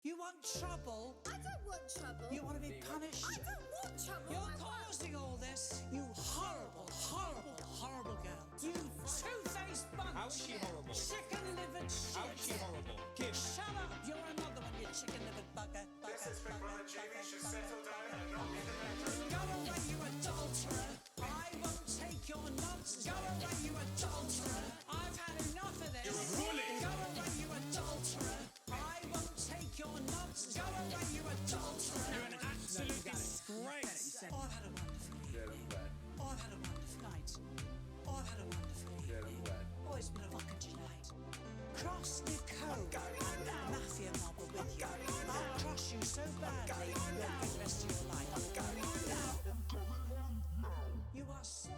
You want trouble? I don't want trouble. You want to be punished? I don't want trouble. You're causing all this. You horrible, horrible, horrible girl. You two-faced bunch. How is she horrible? Chicken-livered shit. How is she horrible? Kim. Shut up. You're another one, you chicken-livered bugger. This is Big Brother Jimmy should settle down and not be the bedroom. Go away, you adulterer. I won't take your nonsense. Go away, you adulterer. I've had enough of this. You're a bully. Go away, you adulterer. I won't take your nonsense. Go away, you adulterer. You're an absolute disgrace. Oh, I've had a wonderful evening. Oh, I've had a wonderful night. Oh, I've had a wonderful evening. Oh, it's been a fucking night. Cross Nicole and the mafia mob are with you. I'll cross you so badly you'll live the rest of your life. You are so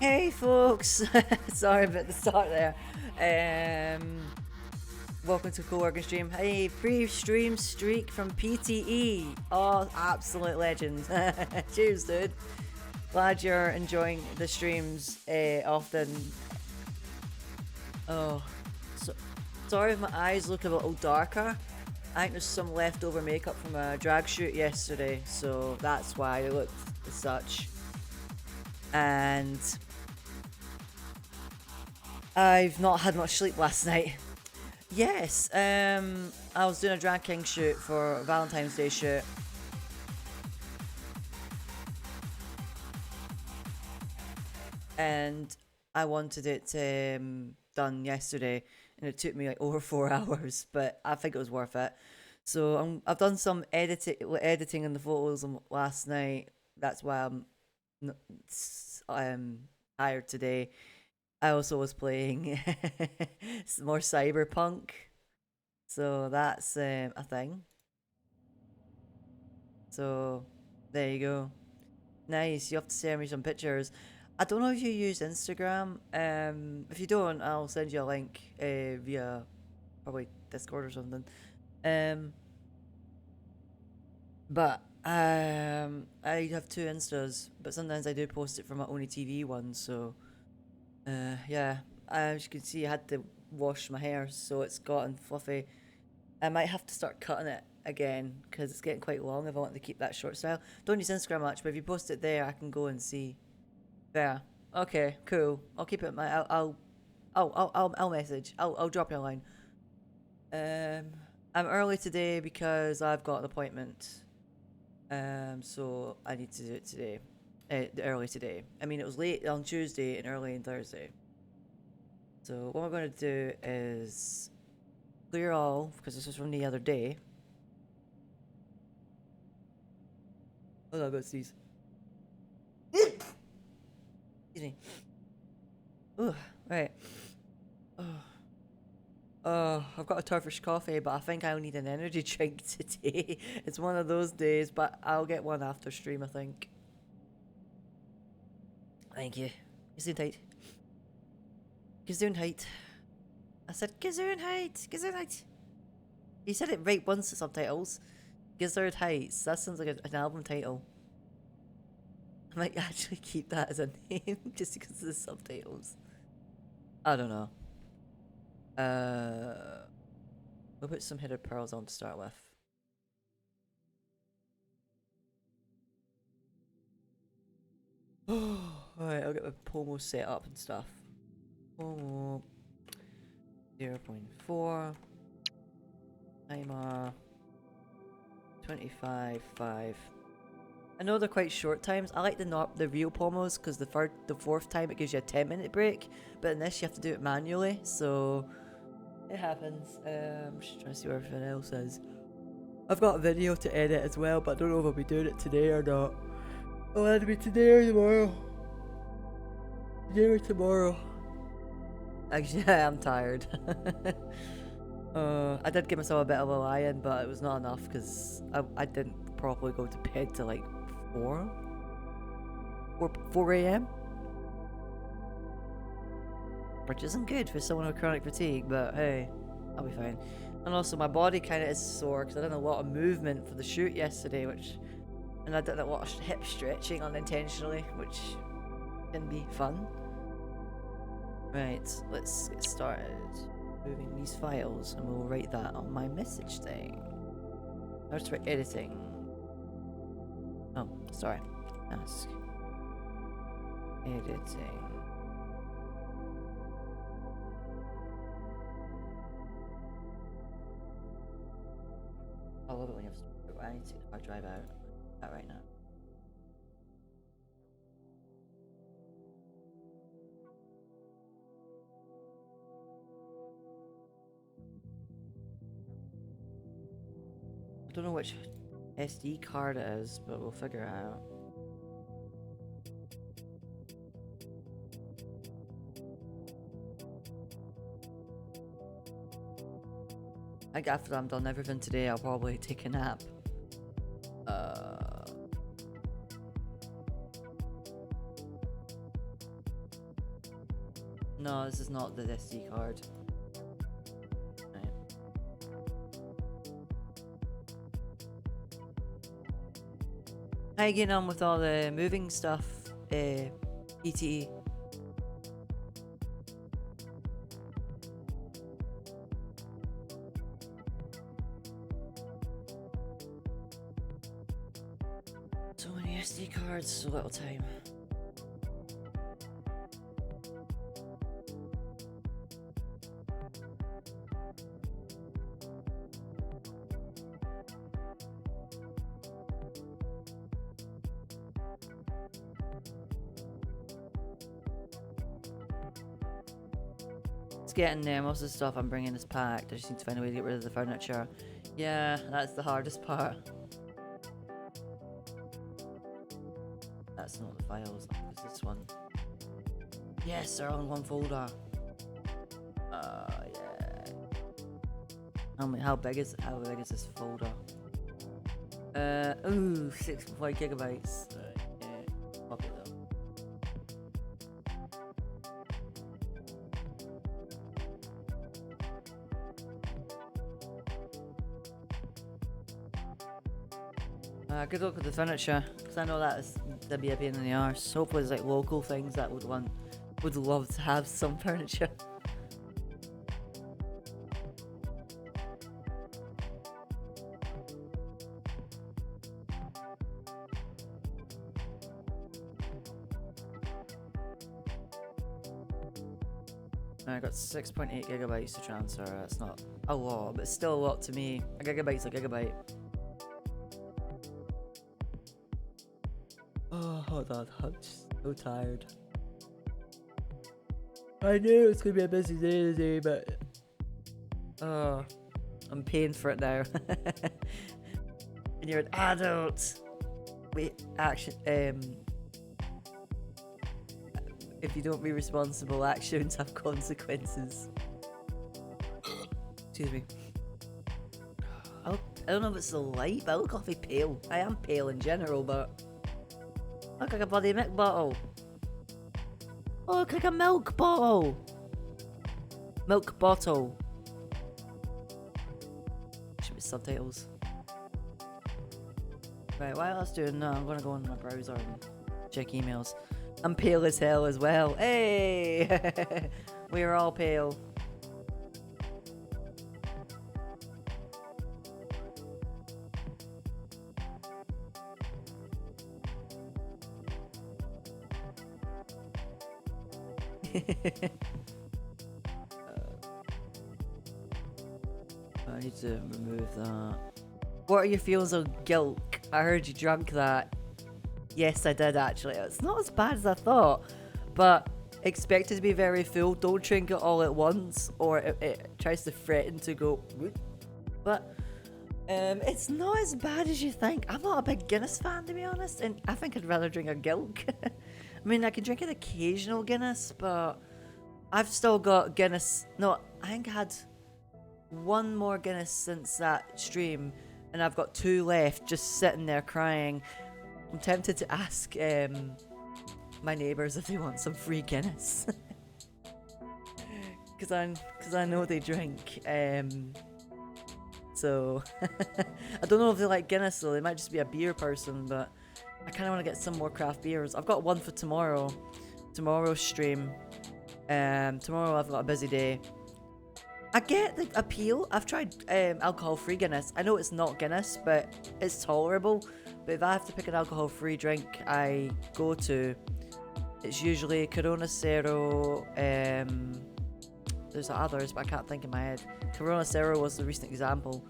Hey folks, sorry about the start there. Welcome to Co-working Stream. Hey, free stream streak from PTE. Oh, absolute legend. Cheers, dude. Glad you're enjoying the streams often. Oh, sorry if my eyes look a little darker. I think there's some leftover makeup from a drag shoot yesterday, so that's why they look as such. And I've not had much sleep last night. Yes, I was doing a Drag King shoot for a Valentine's Day shoot. And I wanted it done yesterday, and it took me like over 4 hours, but I think it was worth it. So I've done some editing in the photos last night. That's why I'm tired today. I also was playing more Cyberpunk, so that's a thing. So there you go. Nice. You have to send me some pictures. I don't know if you use Instagram. If you don't, I'll send you a link via probably Discord or something. But I have 2 Instas, but sometimes I do post it from my Only TV one. So yeah, as you can see, I had to wash my hair, so it's gotten fluffy. I might have to start cutting it again because it's getting quite long if I want to keep that short style. Don't use Instagram much, but if you post it there, I can go and see. Yeah. Okay. Cool. I'll keep it. I'll message. I'll drop you a line. I'm early today because I've got an appointment. So I need to do it today. Early today. I mean, it was late on Tuesday and early on Thursday. So what we're going to do is clear all, because this was from the other day. Oh, no, I got sneeze. Excuse me. Ooh, right. I've got a Turkish coffee, but I think I'll need an energy drink today. It's one of those days, but I'll get one after stream, I think. Thank you. Gesundheit. Gesundheit. I said Gesundheit. Gesundheit. You said it right once, the subtitles. Gesundheit. That sounds like an album title. I might actually keep that as a name just because of the subtitles. I don't know. We'll put some hidden pearls on to start with. Alright, I'll get my Pomo set up and stuff. Pomo 0.4 timer 25.5. I know they're quite short times. I like the real Pomos because the fourth time it gives you a 10-minute break, but in this you have to do it manually, so it happens. I'm just trying to see where everything else is. I've got a video to edit as well, but I don't know if I'll be doing it today or not. It'll either be today or tomorrow. Today or tomorrow. Actually, I'm tired. I did give myself a bit of a lie-in, but it was not enough because I didn't properly go to bed till like 4 a.m. Which isn't good for someone with chronic fatigue, but hey, I'll be fine. And also my body kind of is sore because I did a lot of movement for the shoot yesterday, and I did a lot of hip stretching unintentionally, which can be fun. Right, let's get started moving these files, and we'll write that on my message thing. Let's try editing. Oh, sorry. Ask. Editing. I love it when you have to. I need to take the hard drive out. That right now. I don't know which SD card it is, but we'll figure it out. I think after I'm done everything today, I'll probably take a nap. No, this is not the SD card. Right. How you getting on with all the moving stuff, ETE? So many SD cards, so little time. It's getting there. Most of the stuff I'm bringing is packed. I just need to find a way to get rid of the furniture. Yeah, that's the hardest part. That's not the files. It's this one. Yes, they're all in one folder. Yeah. How big is this folder? Ooh, 6.5 gigabytes. Yeah, fuck it though. Good luck with the furniture, because I know that'd be a pain in the arse. Hopefully there's like local things that would love to have some furniture. I got 6.8 gigabytes to transfer. That's not a lot, but it's still a lot to me. A gigabyte's a gigabyte. Oh, hold on. I'm just so tired. I knew it's gonna be a busy day today, but I'm paying for it now. And you're an adult. Wait, action. If you don't be responsible, actions have consequences. Excuse me. I don't know if it's the light, but I look awfully pale. I am pale in general, but I look like a bloody milk bottle. Oh, look like a milk bottle. Milk bottle. Should be subtitles. Right, while I was doing that, I'm gonna go on my browser and check emails. I'm pale as hell as well. Hey! We're all pale. I need to remove that. What are your feelings on guilt? I heard you drank that. Yes, I did actually. It's not as bad as I thought, but expect it to be very full. Don't drink it all at once, or it tries to threaten to go. But it's not as bad as you think. I'm not a big Guinness fan, to be honest, and I think I'd rather drink a Gilk. I mean, I can drink an occasional Guinness, but I've still got Guinness. No, I think I had one more Guinness since that stream, and I've got 2 left just sitting there crying. I'm tempted to ask my neighbours if they want some free Guinness. Because I know they drink. So I don't know if they like Guinness though. They might just be a beer person, but I kind of want to get some more craft beers. I've got one for tomorrow. Tomorrow's stream. Tomorrow I've got a busy day. I get the appeal. I've tried alcohol-free Guinness. I know it's not Guinness, but it's tolerable. But if I have to pick an alcohol-free drink, I go to, it's usually Corona Cero. There's others, but I can't think in my head. Corona Cero was the recent example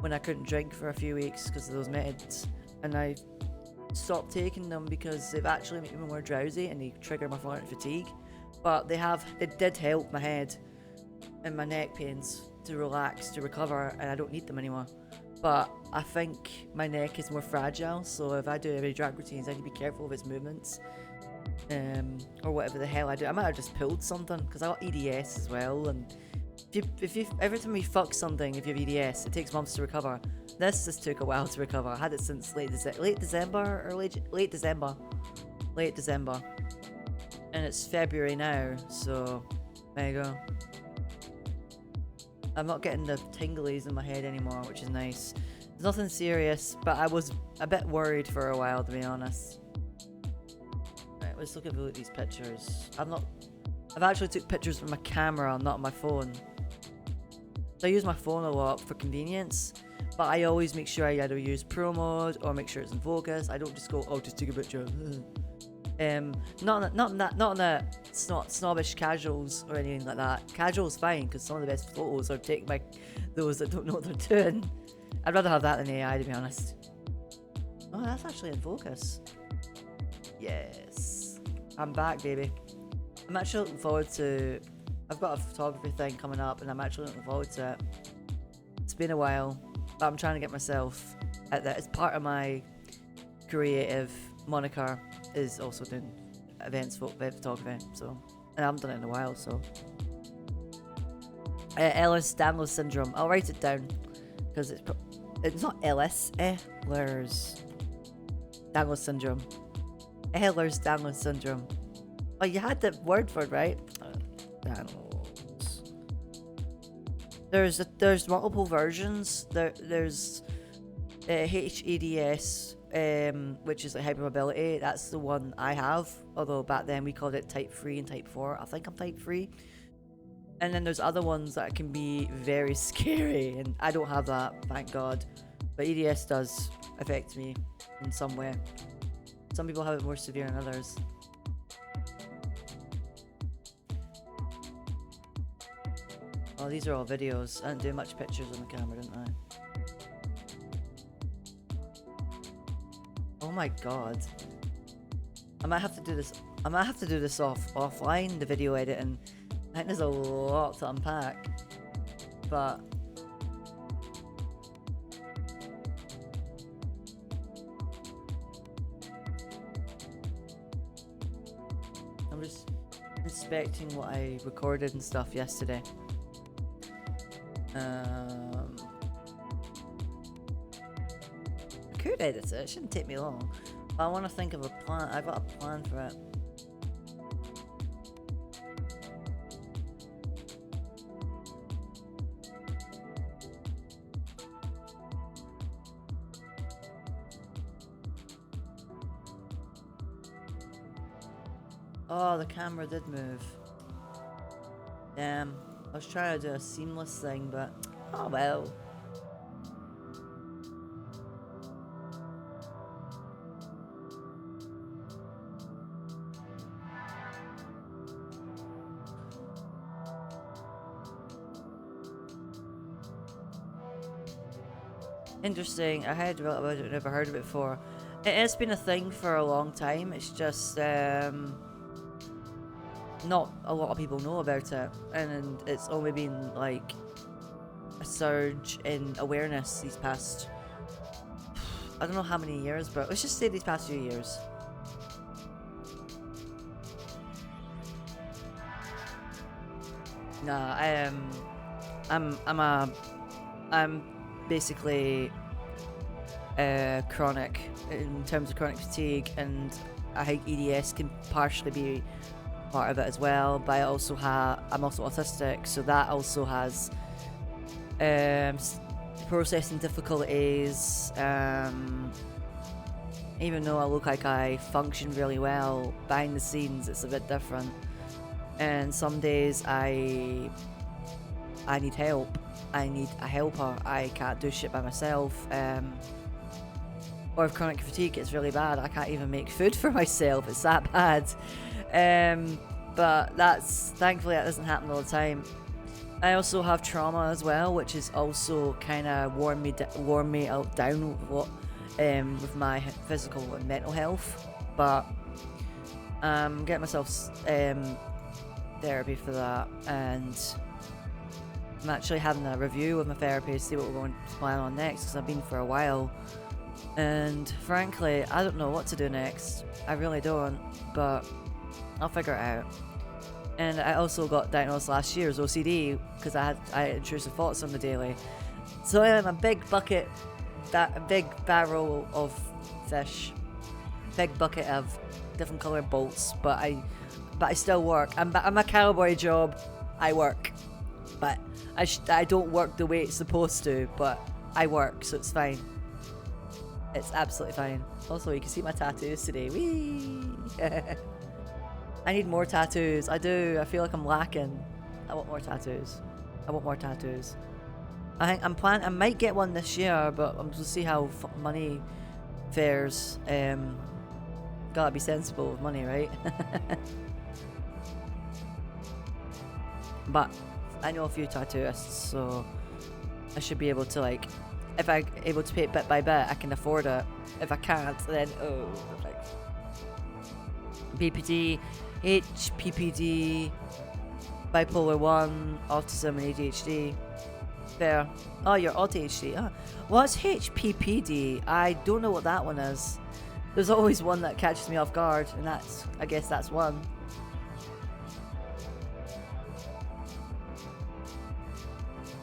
when I couldn't drink for a few weeks because of those meds, and I stopped taking them because they've actually made me more drowsy and they trigger my fatigue. But it did help my head and my neck pains to relax, to recover, and I don't need them anymore. But I think my neck is more fragile, so if I do any drag routines, I need to be careful of its movements, or whatever the hell I do. I might have just pulled something because I got EDS as well, and if you every time you fuck something, if you have EDS, it takes months to recover. This just took a while to recover. I had it since late December, and it's February now, so There you go. I'm not getting the tinglies in my head anymore, which is nice. It's nothing serious, but I was a bit worried for a while, to be honest. Right, let's look at these pictures. I've actually took pictures with my camera, not on my phone. So I use my phone a lot for convenience, but I always make sure I either use Pro Mode or make sure it's in focus. I don't just go, oh, just take a picture. Not in the snobbish casuals or anything like that. Casual's fine because some of the best photos are taken by those that don't know what they're doing. I'd rather have that than AI, to be honest. Oh, that's actually in focus. Yes, I'm back, baby. I'm actually looking forward to. I've got a photography thing coming up, and I'm actually looking forward to it. It's been a while, but I'm trying to get myself at that. It's part of my creative moniker. Is also doing event photography, so, and I haven't done it in a while, so. Ehlers-Danlos syndrome. I'll write it down because it's not Ellis. Ehlers-Danlos syndrome. Ehlers-Danlos syndrome. Oh, you had the word for it, right? Danlos. There's multiple versions. There's HEDS. Which is like hypermobility. That's the one I have, although back then we called it type 3 and type 4. I think I'm type 3. And then there's other ones that can be very scary, and I don't have that, thank God. But EDS does affect me in some way. Some people have it more severe than others. Oh, these are all videos. I didn't do much pictures on the camera, didn't I? Oh my God. I might have to do this. I might have to do this offline, the video editing. I think there's a lot to unpack. But I'm just inspecting what I recorded and stuff yesterday. I could edit it, it shouldn't take me long. But I want to think of a plan. I've got a plan for it. Oh, the camera did move. Damn. I was trying to do a seamless thing, but oh well. Interesting. I had about it, I've never heard of it before. It has been a thing for a long time. It's just not a lot of people know about it, and it's only been like a surge in awareness these past, I don't know how many years, but let's just say these past few years. Nah, I'm basically chronic in terms of chronic fatigue, and I think EDS can partially be part of it as well, but I'm also autistic, so that also has processing difficulties. Even though I look like I function really well, behind the scenes it's a bit different, and some days I need help. I need a helper. I can't do shit by myself. Or if chronic fatigue gets really bad, I can't even make food for myself. It's that bad. But thankfully that doesn't happen all the time. I also have trauma as well, which is also kind of worn me out down with my physical and mental health. But getting myself therapy for that, and I'm actually having a review with my therapist to see what we're going to plan on next, because I've been for a while, and frankly I don't know what to do next. I really don't, but I'll figure it out. And I also got diagnosed last year as OCD because I had intrusive thoughts on the daily. So I am a big bucket, a big barrel of fish, big bucket of different coloured bolts, but I still work. I'm a cowboy job. I work. But I don't work the way it's supposed to, but I work, so it's fine. It's absolutely fine. Also, you can see my tattoos today. Whee! I need more tattoos. I do. I feel like I'm lacking. I want more tattoos. I want more tattoos. I think I might get one this year, but I'm just see how money fares. Gotta be sensible with money, right? But I know a few tattooists, so I should be able to, like, if I'm able to pay it bit by bit, I can afford it. If I can't, then like BPD, HPPD, bipolar 1, autism and ADHD. Fair. Oh, you're ADHD. Oh. What's HPPD? I don't know what that one is. There's always one that catches me off guard, and I guess that's one.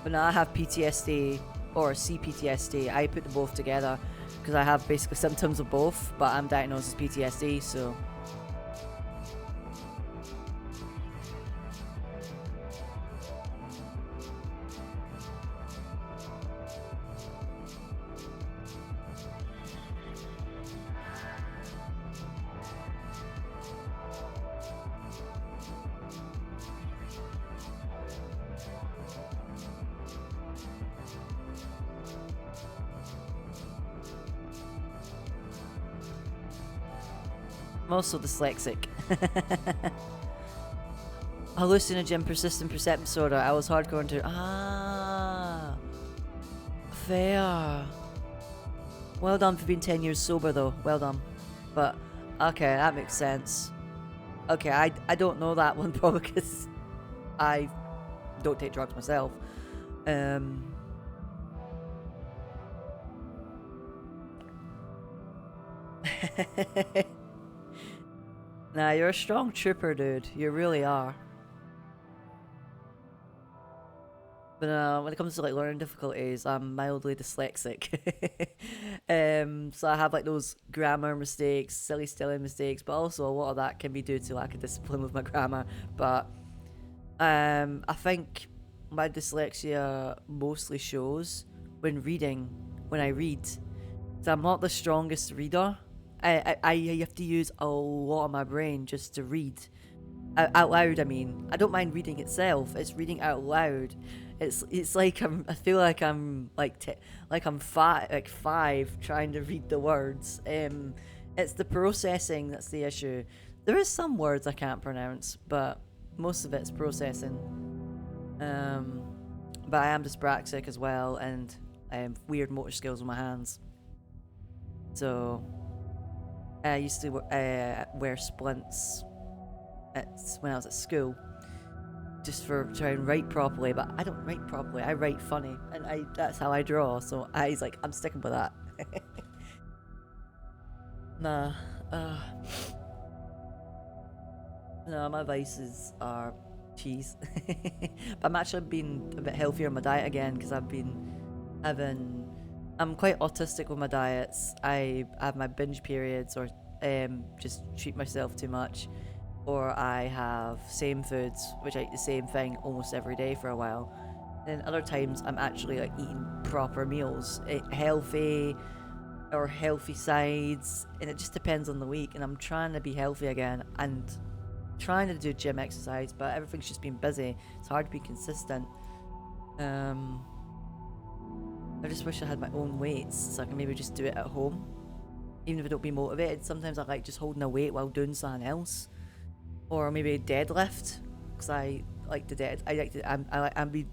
But now I have PTSD or CPTSD. I put them both together because I have basically symptoms of both, but I'm diagnosed as PTSD, so. I'm also dyslexic. Hallucinogen persistent perception disorder. I was hardcore into. Ah, fair. Well done for being 10 years sober, though. Well done. But okay, that makes sense. Okay, I don't know that one probably because I don't take drugs myself. Nah, you're a strong trooper, dude. You really are. But when it comes to like learning difficulties, I'm mildly dyslexic. So I have like those grammar mistakes, silly spelling mistakes, but also a lot of that can be due to lack of discipline with my grammar. But I think my dyslexia mostly shows when I read. So I'm not the strongest reader. I have to use a lot of my brain just to read out loud. I mean, I don't mind reading itself. It's reading out loud. It's like I feel like I'm I'm five trying to read the words. It's the processing that's the issue. There is some words I can't pronounce, but most of it's processing. But I am dyspraxic as well, and weird motor skills with my hands. So I used to wear splints when I was at school, just for trying to write properly, but I don't write properly. I write funny, and that's how I draw. So I'm sticking with that. Nah, no, my vices are cheese. But I'm actually been a bit healthier on my diet again because I've been I'm quite autistic with my diets. I have my binge periods, or just treat myself too much, or I have same foods, which I eat the same thing almost every day for a while. Then other times I'm actually like eating proper meals, healthy or healthy sides, and it just depends on the week. And I'm trying to be healthy again and trying to do gym exercise, but everything's just been busy. It's hard to be consistent. I just wish I had my own weights so I can maybe just do it at home, even if I don't be motivated. Sometimes I like just holding a weight while doing something else, or maybe a deadlift, because I like to I'm be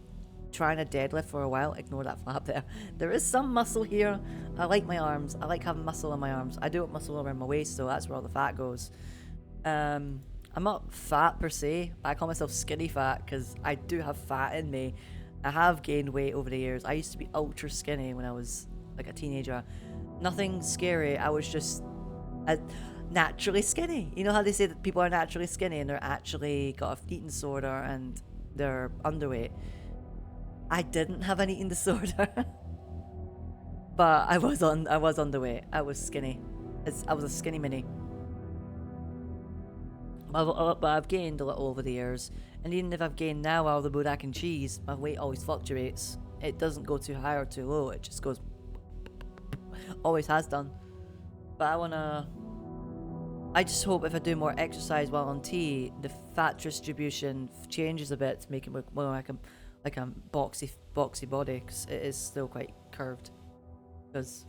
trying a deadlift for a while. Ignore that flap there. There is some muscle here. I like my arms. I like having muscle on my arms. I do have muscle around my waist, so that's where all the fat goes. I'm not fat per se. I call myself skinny fat because I do have fat in me. I have gained weight over the years. I used to be ultra skinny when I was like a teenager. Nothing scary. I was just naturally skinny. You know how they say that people are naturally skinny and they're actually got an eating disorder and they're underweight? I didn't have an eating disorder, but I was underweight. I was skinny. I was a skinny mini. but I've gained a little over the years, and even if I've gained now out of the Budak and cheese, my weight always fluctuates. It doesn't go too high or too low. It just goes. Always has done. But I just hope if I do more exercise while on tea, the fat distribution changes a bit to make it more like a boxy body, because it is still quite curved. Because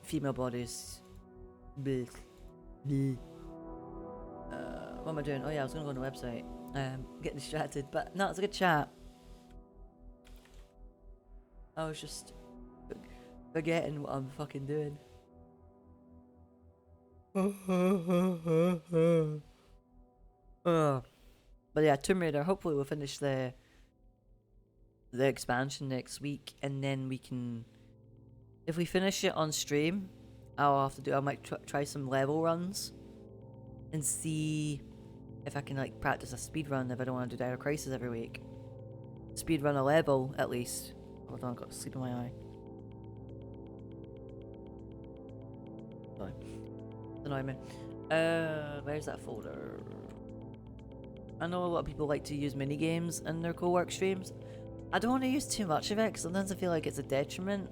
female bodies. Bleh. Bleh. What am I doing? Oh yeah, I was gonna go on the website. Getting distracted, but no, it's a good chat. I was just forgetting what I'm fucking doing. But yeah, Tomb Raider. Hopefully we'll finish the expansion next week, and then we can. If we finish it on stream, I might try some level runs, and see if I can like practice a speed run if I don't want to do Dire Crisis every week. Speed run a level at least. Hold on, I've got sleep in my eye. Sorry. Annoy me. Where's that folder? I know a lot of people like to use mini games in their co-work streams. I don't want to use too much of it, because sometimes I feel like it's a detriment.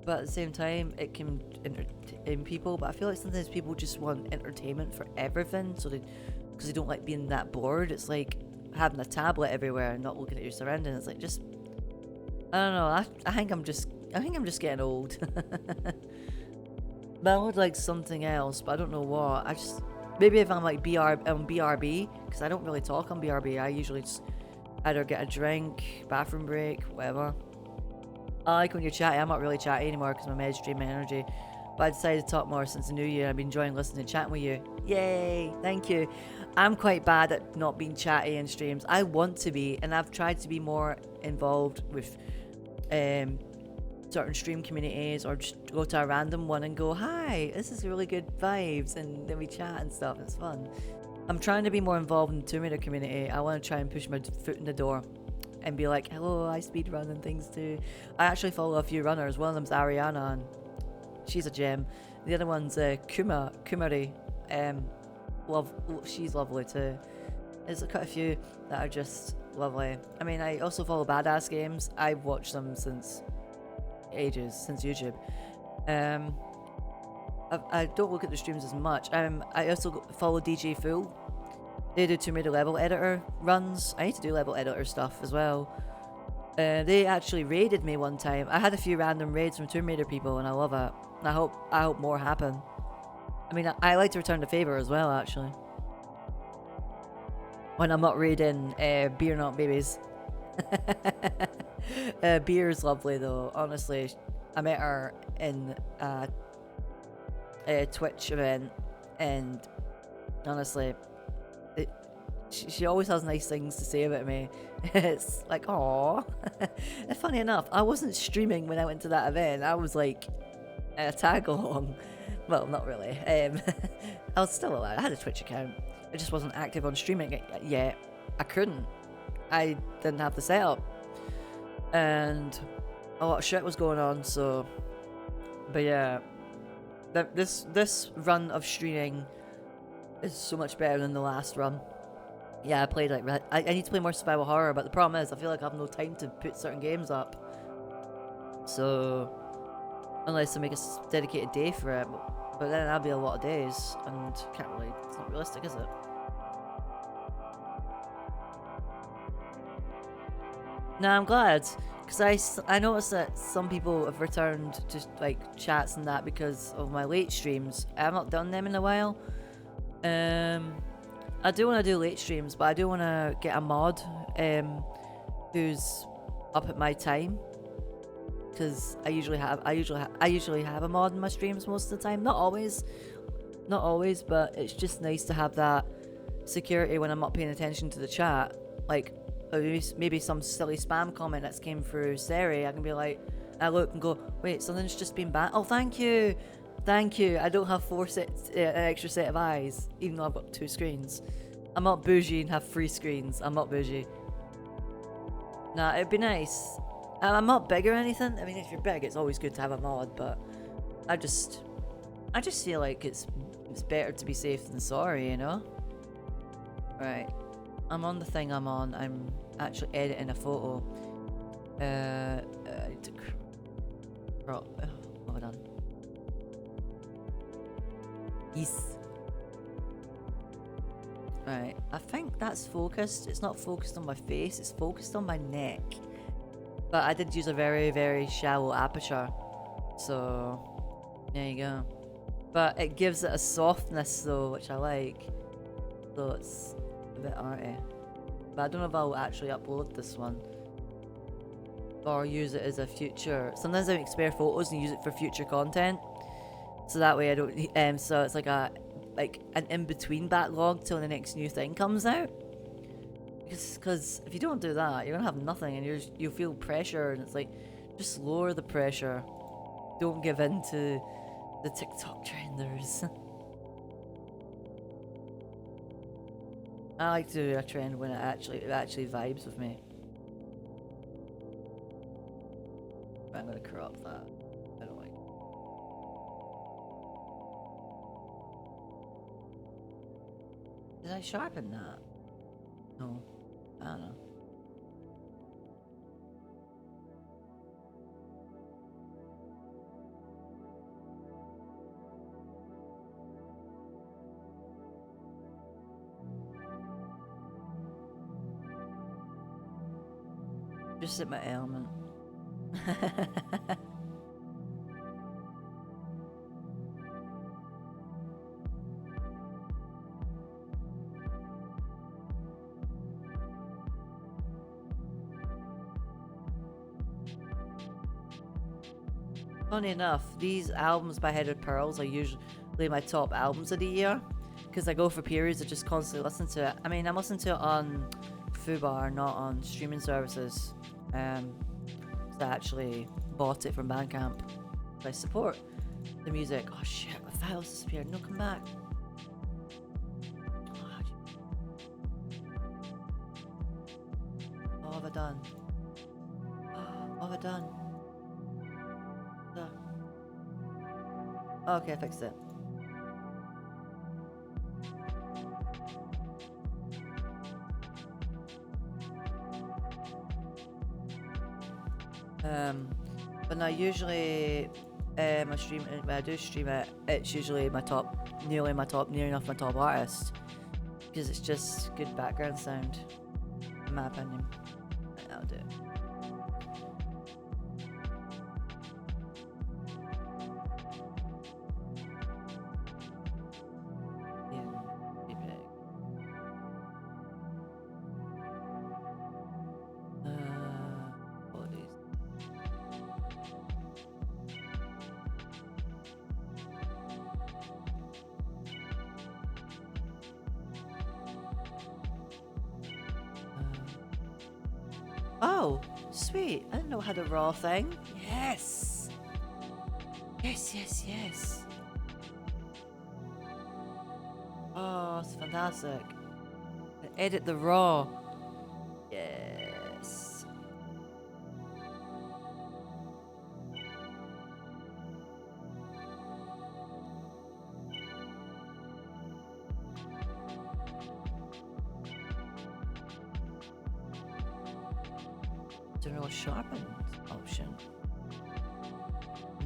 But at the same time, it can entertain people. But I feel like sometimes people just want entertainment for everything, because they don't like being that bored. It's like having a tablet everywhere and not looking at your surroundings. It's like just, I don't know. I think I'm just getting old. But I would like something else, but I don't know what. Maybe if I'm like BRB, because I don't really talk on BRB. I usually just either get a drink, bathroom break, whatever. I like when you're chatty. I'm not really chatty anymore because my meds drain my energy. But I decided to talk more since the new year. I've been enjoying listening and chatting with you. Yay! Thank you. I'm quite bad at not being chatty in streams. I want to be, and I've tried to be more involved with certain stream communities, or just go to a random one and go, hi, this is really good vibes, and then we chat and stuff. It's fun. I'm trying to be more involved in the Tomb Raider community. I want to try and push my foot in the door and be like, hello, I speedrun and things too. I actually follow a few runners. One of them's Ariana, and she's a gem. The other one's Kumari. She's lovely too. There's quite a few that are just lovely. I mean, I also follow Badass Games. I've watched them since ages, since YouTube. I don't look at the streams as much. I also follow DJ Fool. They do Tomb Raider level editor runs. I need to do level editor stuff as well. They actually raided me one time. I had a few random raids from Tomb Raider people, and I love it. And I hope more happen. I mean, I like to return the favor as well, actually. When I'm not raiding Beer Not Babies. Beer's lovely though, honestly. I met her in a Twitch event, and honestly, she always has nice things to say about me. It's like, aww. Funny enough, I wasn't streaming when I went to that event. I was like a tag along. Well, not really. I was still alive. I had a Twitch account. I just wasn't active on streaming it yet. I couldn't. I didn't have the setup, and a lot of shit was going on. So, but yeah, this run of streaming is so much better than the last run. Yeah, I played like I need to play more survival horror, but the problem is I feel like I have no time to put certain games up. So, unless I make a dedicated day for it, but then that'll be a lot of days, and can't really. It's not realistic, is it? No, I'm glad, because I noticed that some people have returned to like chats and that because of my late streams. I have not done them in a while. I do want to do late streams, but I do want to get a mod who's up at my time, because I usually have a mod in my streams most of the time. Not always, but it's just nice to have that security when I'm not paying attention to the chat. Like, maybe some silly spam comment that's came through Siri, I can be like, I look and go, wait, something's just been banned. Oh, thank you. I don't have an extra set of eyes, even though I've got 2 screens. I'm not bougie and have 3 screens. I'm not bougie. Nah, it'd be nice. I'm not big or anything. I mean, if you're big, it's always good to have a mod, but I just feel like it's better to be safe than sorry, you know? Right. I'm on the thing I'm on. I'm actually editing a photo. I need to crop. What have I done? Yes. Right. I think that's focused. It's not focused on my face. It's focused on my neck. But I did use a very, very shallow aperture. So, there you go. But it gives it a softness though, which I like. So it's a bit arty. But I don't know if I'll actually upload this one. Or use it as a future. Sometimes I make spare photos and use it for future content. So that way I don't, so it's like an in-between backlog till the next new thing comes out. Because if you don't do that, you're gonna have nothing, and you'll feel pressure, and it's like, just lower the pressure. Don't give in to the TikTok trenders. I like to do a trend when it actually vibes with me. I'm gonna crop that. I don't like it. Did I sharpen that? No. I don't know. Just at my element. Funny enough, these albums by Headed Pearls are usually my top albums of the year, because I go for periods of just constantly listening to it. I mean, I'm listening to it on Fubar, not on streaming services. So I actually bought it from Bandcamp. So I support the music. Oh shit, my files disappeared. No, come back. What have I done? What have I done? Okay, I fixed it. But now usually when I do stream it, it's usually nearly enough my top artist, because it's just good background sound, in my opinion. Right, that'll do it. Oh, sweet. I didn't know it had a raw thing. Yes. Yes. Oh, it's fantastic. Edit the raw. Yes. Is there a sharpen option?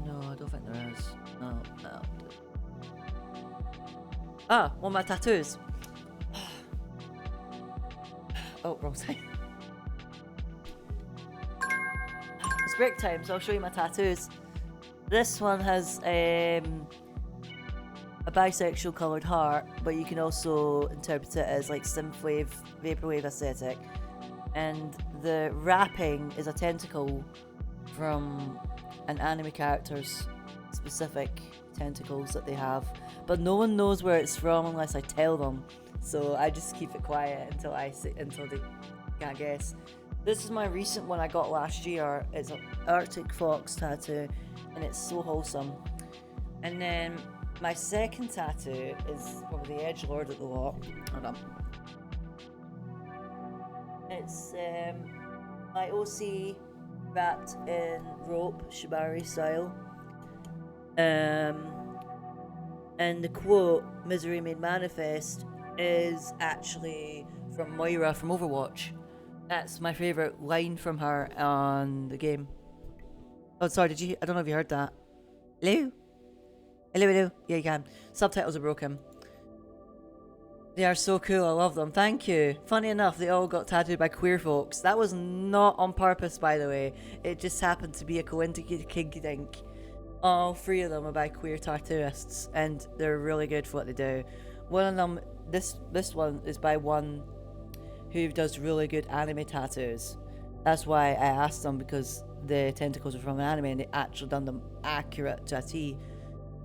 No, I don't think there is. No. Ah, one of my tattoos. Oh, wrong side. It's break time, so I'll show you my tattoos. This one has a bisexual coloured heart, but you can also interpret it as like synthwave, vaporwave aesthetic. And the wrapping is a tentacle from an anime character's specific tentacles that they have, but no one knows where it's from unless I tell them. So I just keep it quiet until they can't guess. This is my recent one I got last year. It's an Arctic Fox tattoo, and it's so wholesome. And then my second tattoo is probably the edgelord of the lot. Hold on. It's my OC wrapped in rope, shibari style. And the quote, "Misery made manifest," is actually from Moira from Overwatch. That's my favourite line from her on the game. Oh, sorry, did you? I don't know if you heard that. Hello? Hello, hello. Yeah, you can. Subtitles are broken. They are so cool, I love them. Thank you. Funny enough, they all got tattooed by queer folks. That was not on purpose, by the way. It just happened to be a coinky-dink. All three of them are by queer tattooists, and they're really good for what they do. One of them, this one is by one who does really good anime tattoos. That's why I asked them, because the tentacles are from an anime and they actually done them accurate to a T.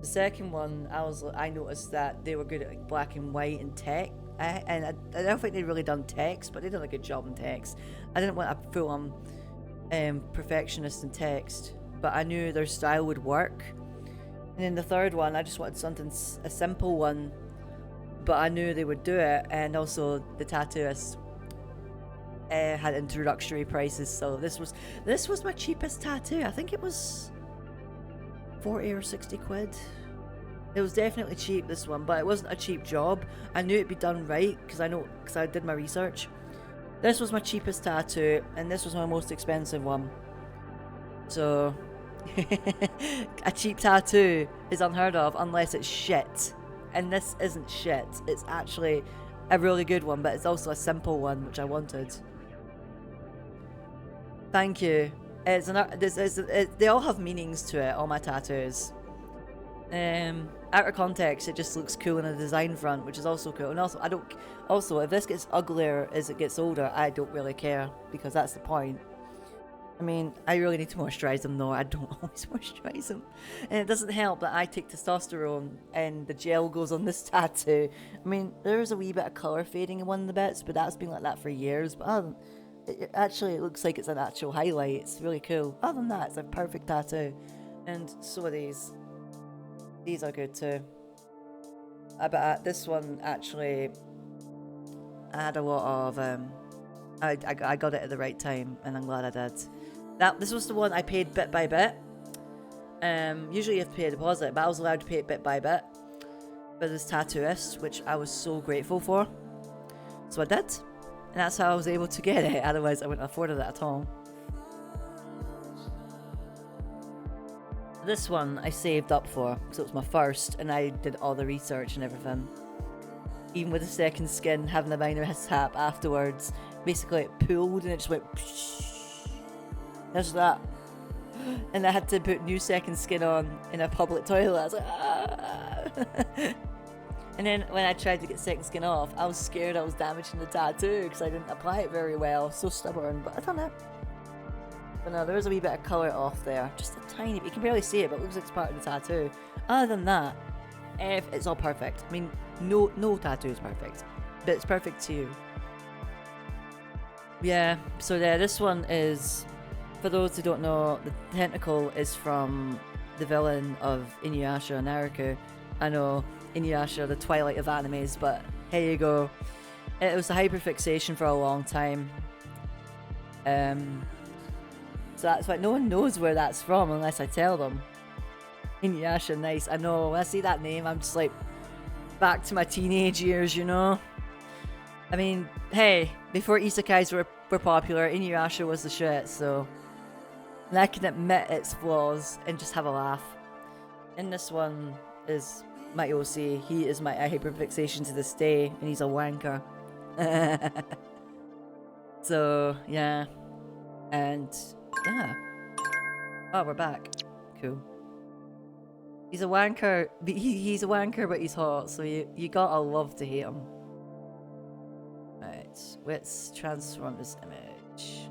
The second one, I noticed that they were good at like black and white and tech, and I don't think they'd really done text, but they did a good job in text. I didn't want a full-on perfectionist in text, but I knew their style would work. And then the third one, I just wanted something, a simple one, but I knew they would do it. And also the tattooist had introductory prices, so this was my cheapest tattoo. I think it was 40 or 60 quid. It was definitely cheap, this one, but it wasn't a cheap job. I knew it'd be done right because I did my research. This was my cheapest tattoo, and this was my most expensive one. So a cheap tattoo is unheard of unless it's shit, and this isn't shit. It's actually a really good one, but it's also a simple one, which I wanted. Thank you. They all have meanings to it, all my tattoos. Out of context, it just looks cool in a design front, which is also cool. And also, if this gets uglier as it gets older, I don't really care, because that's the point. I mean, I really need to moisturize them though. I don't always moisturize them. And it doesn't help that I take testosterone and the gel goes on this tattoo. I mean, there is a wee bit of colour fading in one of the bits, but that's been like that for years. But it looks like it's an actual highlight. It's really cool. Other than that, it's a perfect tattoo. And so are these. These are good too. But this one, actually, I had a lot of... I got it at the right time, and I'm glad I did. This was the one I paid bit by bit. Usually you have to pay a deposit, but I was allowed to pay it bit by bit for this tattooist, which I was so grateful for. So I did, and that's how I was able to get it. Otherwise, I wouldn't have afforded it at all. This one I saved up for, because it was my first, and I did all the research and everything. Even with the second skin, having a minor mishap afterwards. Basically it pulled and it just went psh. There's that. And I had to put new second skin on in a public toilet. I was like, ah. And then when I tried to get second skin off, I was scared I was damaging the tattoo because I didn't apply it very well. So stubborn, but I don't know. But no, there is a wee bit of colour off there. Just a tiny bit. You can barely see it, but it looks like it's part of the tattoo. Other than that, it's all perfect. I mean, no tattoo is perfect, but it's perfect to you. Yeah, so yeah, this one is, for those who don't know, the tentacle is from the villain of Inuyasha, Naruto. I know, Inuyasha, the twilight of animes, but here you go. It was a hyperfixation for a long time. So that's why no one knows where that's from unless I tell them. Inuyasha, nice. I know, when I see that name, I'm just like, back to my teenage years, you know? I mean, hey, before isekais were popular, Inuyasha was the shit, so... And I can admit its flaws and just have a laugh. And this one is my OC. He is my hyperfixation to this day, and he's a wanker. So, yeah. And, yeah. Oh, we're back. Cool. He's a wanker, but he's a wanker, but he's hot, so you gotta love to hate him. Right, let's transform this image.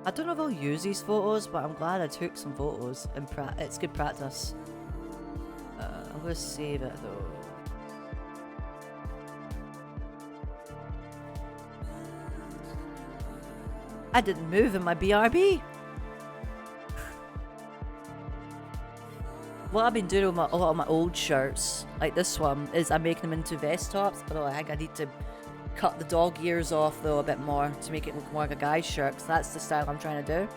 I don't know if I'll use these photos, but I'm glad I took some photos, and it's good practice. I'm gonna save it though. I didn't move in my BRB. What I've been doing with a lot of my old shirts, like this one, is I'm making them into vest tops. Although I think I need to cut the dog ears off though a bit more to make it look more like a guy's shirt, because that's the style I'm trying to do.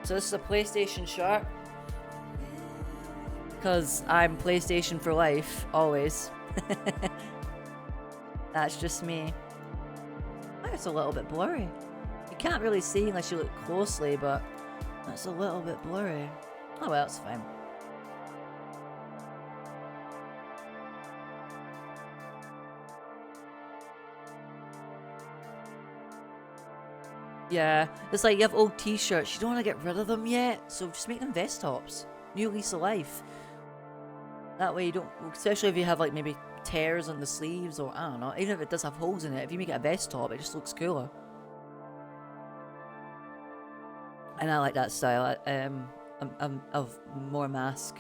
So this is a PlayStation shirt. Because I'm PlayStation for life, always. That's just me. I think it's a little bit blurry. You can't really see unless you look closely, but that's a little bit blurry. Oh well, it's fine. Yeah, it's like you have old t-shirts, you don't want to get rid of them yet, so just make them vest tops. New lease of life. That way you don't, especially if you have like maybe tears on the sleeves or I don't know, even if it does have holes in it, if you make it a vest top, it just looks cooler. And I like that style. I'm of more mask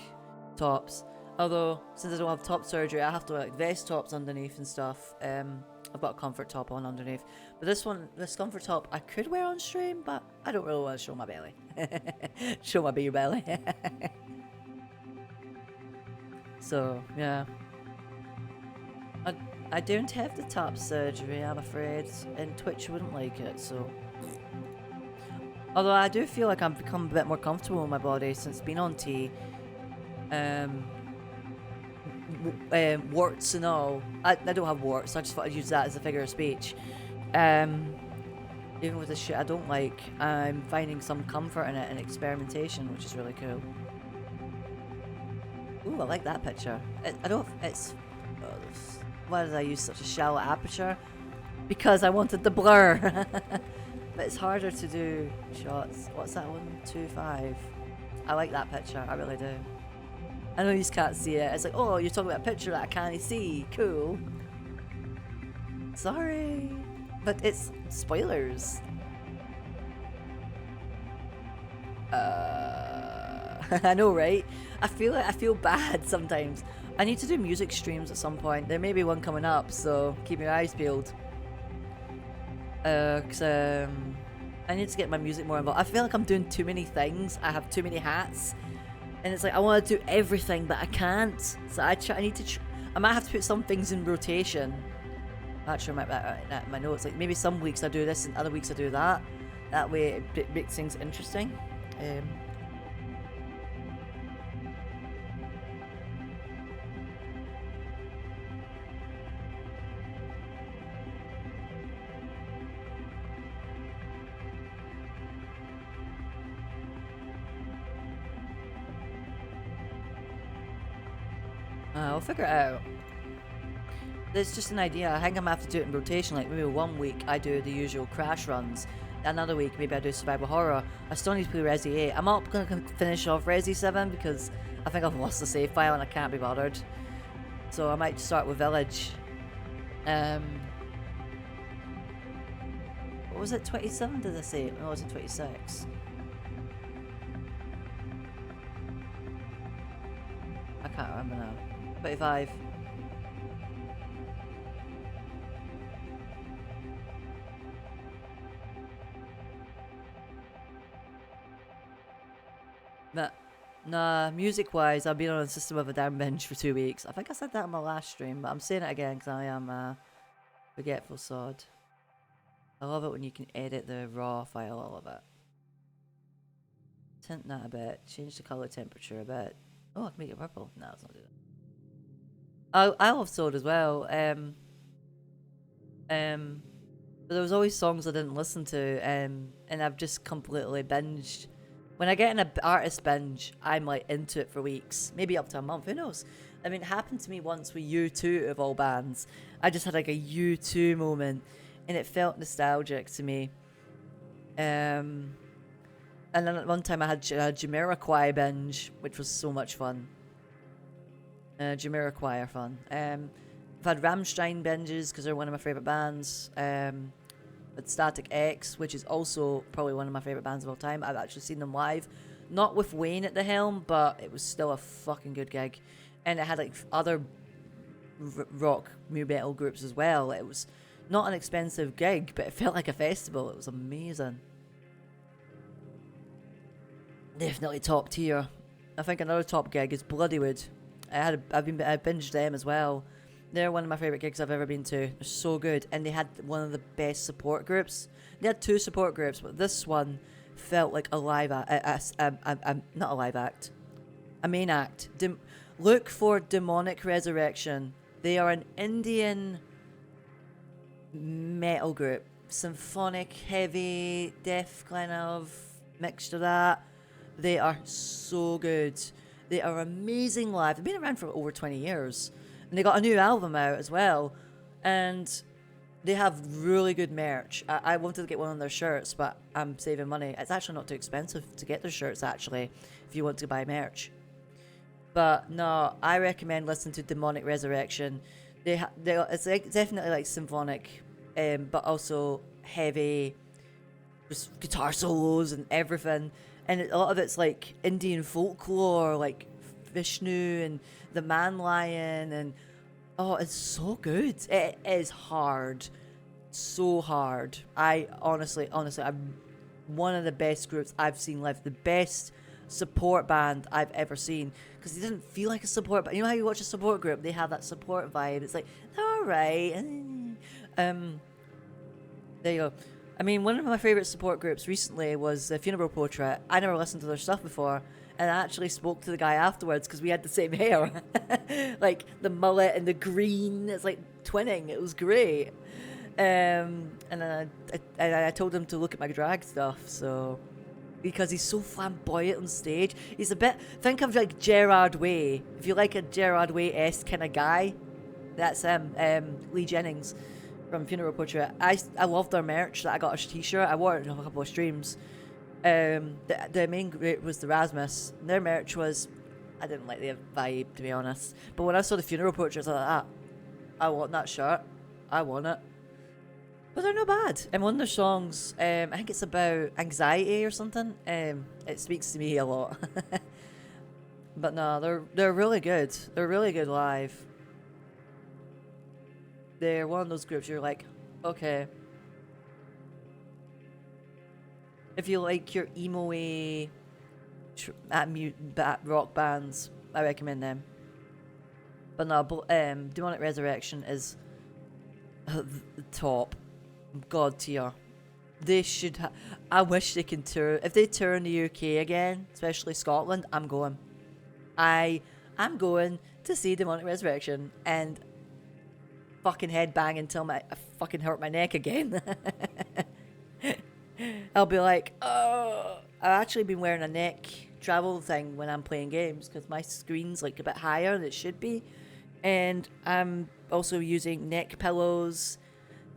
tops. Although, since I don't have top surgery, I have to wear like vest tops underneath and stuff. I've got a comfort top on underneath. But this comfort top, I could wear on stream, but I don't really want to show my belly. Show my beer belly. So, yeah. I don't have the top surgery, I'm afraid, and Twitch wouldn't like it, so... Although I do feel like I've become a bit more comfortable with my body since being on T. Warts and all. I don't have warts, I just thought I'd use that as a figure of speech. Even with the shit I don't like, I'm finding some comfort in it and experimentation, which is really cool. Ooh, I like that picture. Why did I use such a shallow aperture? Because I wanted the blur. But it's harder to do shots. What's that one? 2.5. I like that picture, I really do. I know you just can't see it. It's like, oh, you're talking about a picture that I can't see. Cool. Sorry. But it's spoilers. I know, right? I feel bad sometimes. I need to do music streams at some point. There may be one coming up, so keep your eyes peeled. Cause I need to get my music more involved. I feel like I'm doing too many things. I have too many hats, and it's like I want to do everything, but I can't. So I might have to put some things in rotation. Actually, my notes, like maybe some weeks I do this and other weeks I do that. That way it makes things interesting. I'll figure it out. There's just an idea. I think I'm gonna have to do it in rotation. Like maybe one week I do the usual crash runs. Another week maybe I do survival horror. I still need to play Resi 8. I'm not gonna finish off Resi 7 because I think I've lost the save file and I can't be bothered. So I might start with Village. What was it? 27 did I say? No, it was 26. I can't remember now. 25. Nah, music-wise, I've been on a System of a Down binge for 2 weeks. I think I said that in my last stream, but I'm saying it again because I am forgetful sod. I love it when you can edit the raw file, I love it. Tint that a bit, change the colour temperature a bit. Oh, I can make it purple. No, let's not do that. I love Sword as well. But there was always songs I didn't listen to, and I've just completely binged. When I get in an artist binge, I'm like into it for weeks, maybe up to a month. Who knows? I mean, it happened to me once with U2 of all bands. I just had like a U2 moment, and it felt nostalgic to me. And then at one time I had Jamiroquai binge, which was so much fun. Jamiroquai are fun. I've had Rammstein binges because they're one of my favourite bands. But Static X, which is also probably one of my favourite bands of all time. I've actually seen them live. Not with Wayne at the helm, but it was still a fucking good gig. And it had like other rock, new metal groups as well. It was not an expensive gig, but it felt like a festival. It was amazing. Definitely top tier. I think another top gig is Bloodywood. I binged them as well. They're one of my favourite gigs I've ever been to. They're so good. And they had one of the best support groups. They had 2 support groups, but this one felt like a live act, not a live act, a main act. Look for Demonic Resurrection. They are an Indian metal group, symphonic, heavy, death kind of mixture of that. They are so good. They are amazing live. They've been around for over 20 years, and they got a new album out as well, and they have really good merch. I wanted to get one of their shirts, but I'm saving money. It's actually not too expensive to get their shirts, actually, if you want to buy merch. But no, I recommend listening to Demonic Resurrection. It's definitely like symphonic, but also heavy, just guitar solos and everything. And a lot of it's like Indian folklore, like Vishnu and the Man Lion, and oh, it's so good. It is hard, so hard. I honestly, I'm one of the best groups I've seen live. The best support band I've ever seen, because they didn't feel like a support band. You know how you watch a support group, they have that support vibe. It's like, all right. There you go. I mean, one of my favorite support groups recently was Funeral Portrait. I never listened to their stuff before, and I actually spoke to the guy afterwards because we had the same hair. Like the mullet and the green, it's like twinning. It was great. And then I told him to look at my drag stuff, so because he's so flamboyant on stage. He's a bit, think of like Gerard Way. If you like a Gerard Way-esque kind of guy, that's him. Lee Jennings from Funeral Portrait. I loved their merch. That I got a t-shirt. I wore it in a couple of streams. The main group was the Rasmus. Their merch was, I didn't like the vibe, to be honest. But when I saw the Funeral Portraits, I was like, I want that shirt. I want it. But they're not bad. And one of their songs, I think it's about anxiety or something. It speaks to me a lot. But no, they're really good. They're really good live. They're one of those groups you're like, okay. If you like your emo-y rock bands, I recommend them. But no, Demonic Resurrection is the top. God tier. They should I wish they can tour. If they tour in the UK again, especially Scotland, I'm going. I'm going to see Demonic Resurrection and fucking headbang until I fucking hurt my neck again. I'll be like, oh. I've actually been wearing a neck travel thing when I'm playing games because my screen's like a bit higher than it should be. And I'm also using neck pillows.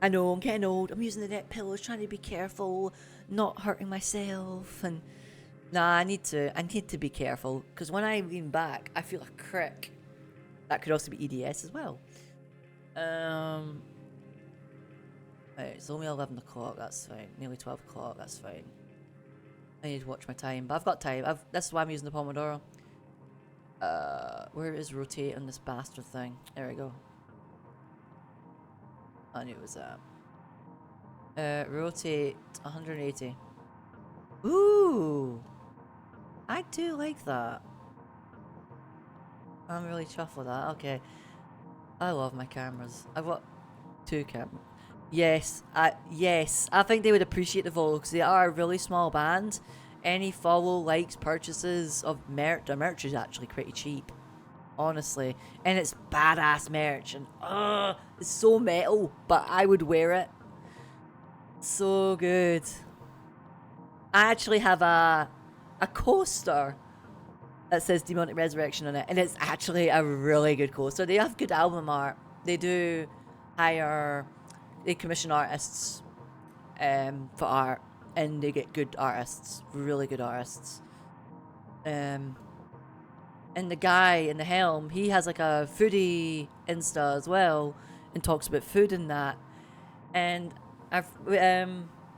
I know, I'm getting old. I'm using the neck pillows, trying to be careful, not hurting myself. And I need to be careful because when I lean back, I feel a crick. That could also be EDS as well. Right, it's only 11 o'clock. That's fine. Nearly 12 o'clock. That's fine. I need to watch my time, but I've got time. That's why I'm using the Pomodoro. Where is rotate on this bastard thing? There we go. I knew it was that. Rotate 180. Ooh! I do like that. I'm really chuffed with that. Okay. I love my cameras. I've got 2 cameras. Yes, I think they would appreciate the follow because they are a really small band. Any follow, likes, purchases of merch, their merch is actually pretty cheap, honestly. And it's badass merch, and it's so metal, but I would wear it. So good. I actually have a coaster that says Demonic Resurrection on it, and it's actually a really good coaster. They have good album art. They do they commission artists for art, and they get good artists, really good artists. And the guy in the helm, he has like a foodie Insta as well, and talks about food and that. And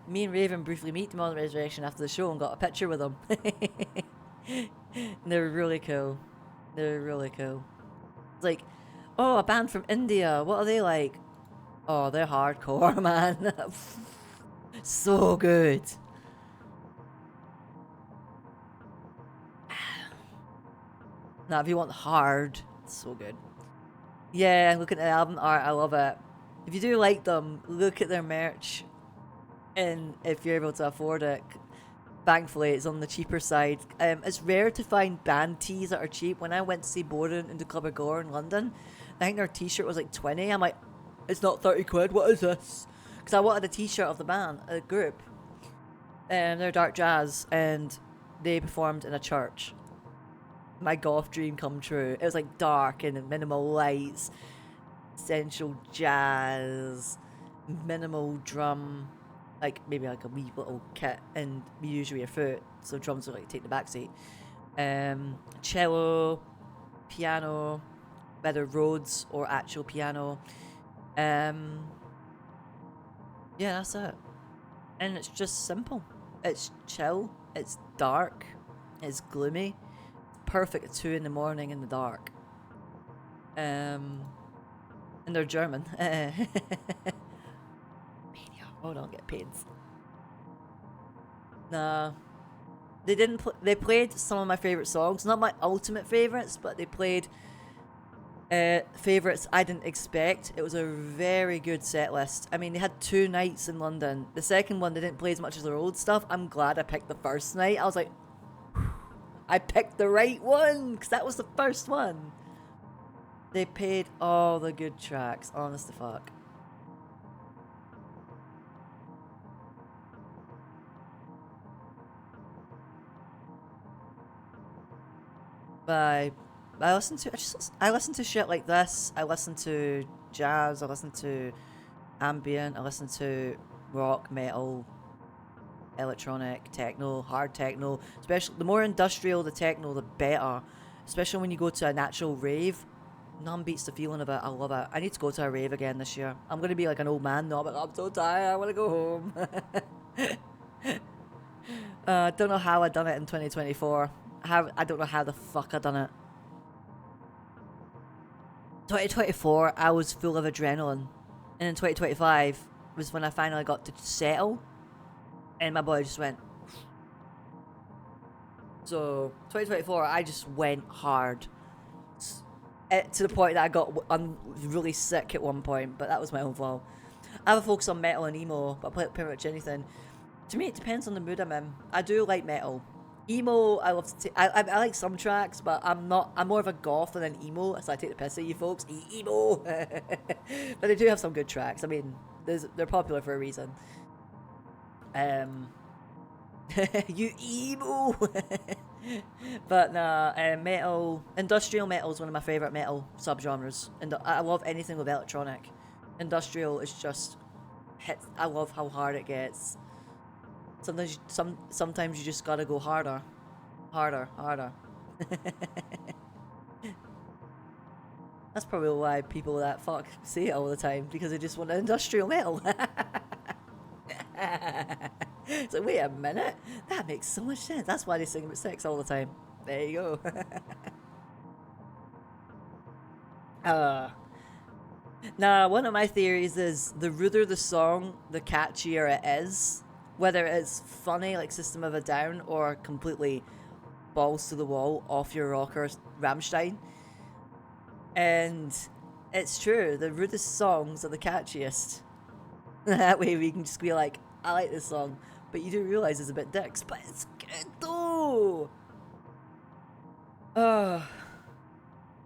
me and Raven briefly meet them on the Resurrection after the show and got a picture with them. They're really cool. They're really cool. It's like, oh, a band from India. What are they like? Oh, they're hardcore, man. So good. Now, if you want hard, it's so good. Yeah, looking at the album art, I love it. If you do like them, look at their merch. And if you're able to afford it, Thankfully, it's on the cheaper side. It's rare to find band tees that are cheap. When I went to see Boden into Club Gore in London, I think their t-shirt was like 20. I'm like, it's not 30 quid, what is this? Because I wanted a t-shirt of the band, a group. They're Dark Jazz, and they performed in a church. My golf dream come true. It was like dark and minimal lights, essential jazz, minimal drum, like maybe like a wee little kit, and we usually your foot, so drums would like take the back seat. Cello, piano, whether Rhodes or actual piano. Yeah, that's it. And it's just simple. It's chill. It's dark. It's gloomy. Perfect at 2 in the morning in the dark. And they're German. Oh, don't get pains. Nah. They didn't they played some of my favourite songs. Not my ultimate favourites, but they played favourites I didn't expect. It was a very good set list. I mean, they had 2 nights in London. The second one, they didn't play as much as their old stuff. I'm glad I picked the first night. I was like, I picked the right one, because that was the first one. They played all the good tracks, honest to fuck. I listen to shit like this. I listen to jazz. I listen to ambient. I listen to rock, metal, electronic, techno, hard techno. Especially the more industrial the techno, the better. Especially when you go to an actual rave. None beats the feeling of it. I love it. I need to go to a rave again this year. I'm gonna be like an old man now, but I'm so tired. I want to go home. Don't know how I done it in 2024. I don't know how the fuck I done it. 2024, I was full of adrenaline, and in 2025 was when I finally got to settle, and my body just went. So 2024, I just went hard, to the point that I got really sick at one point, but that was my own fault. I have a focus on metal and emo, but I play pretty much anything. To me, it depends on the mood I'm in. I do like metal. Emo, I love to I like some tracks, but I'm more of a goth than an emo, so I take the piss at you folks. Emo! But they do have some good tracks. I mean, they're popular for a reason. You emo! But nah, metal, industrial metal is one of my favourite metal subgenres. And I love anything with electronic. Industrial is just hits. I love how hard it gets. Sometimes you just gotta go harder. That's probably why people that fuck say it all the time, because they just want industrial metal. So wait a minute, that makes so much sense. That's why they sing about sex all the time. There you go. Nah, one of my theories is the ruder the song, the catchier it is. Whether it's funny like System of a Down or completely balls to the wall off your rocker Rammstein. And it's true, the rudest songs are the catchiest. That way we can just be like, I like this song, but you do realise it's a bit dicks, but it's good though. I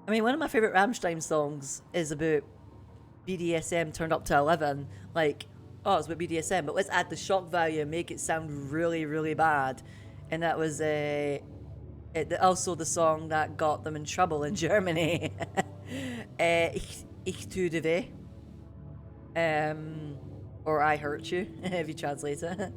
mean, one of my favourite Rammstein songs is about BDSM turned up to 11. Like, oh, it's about BDSM, but let's add the shock value and make it sound really, really bad. And that was also the song that got them in trouble in Germany. Ich tue dir weh. Or I hurt you, if you translate it.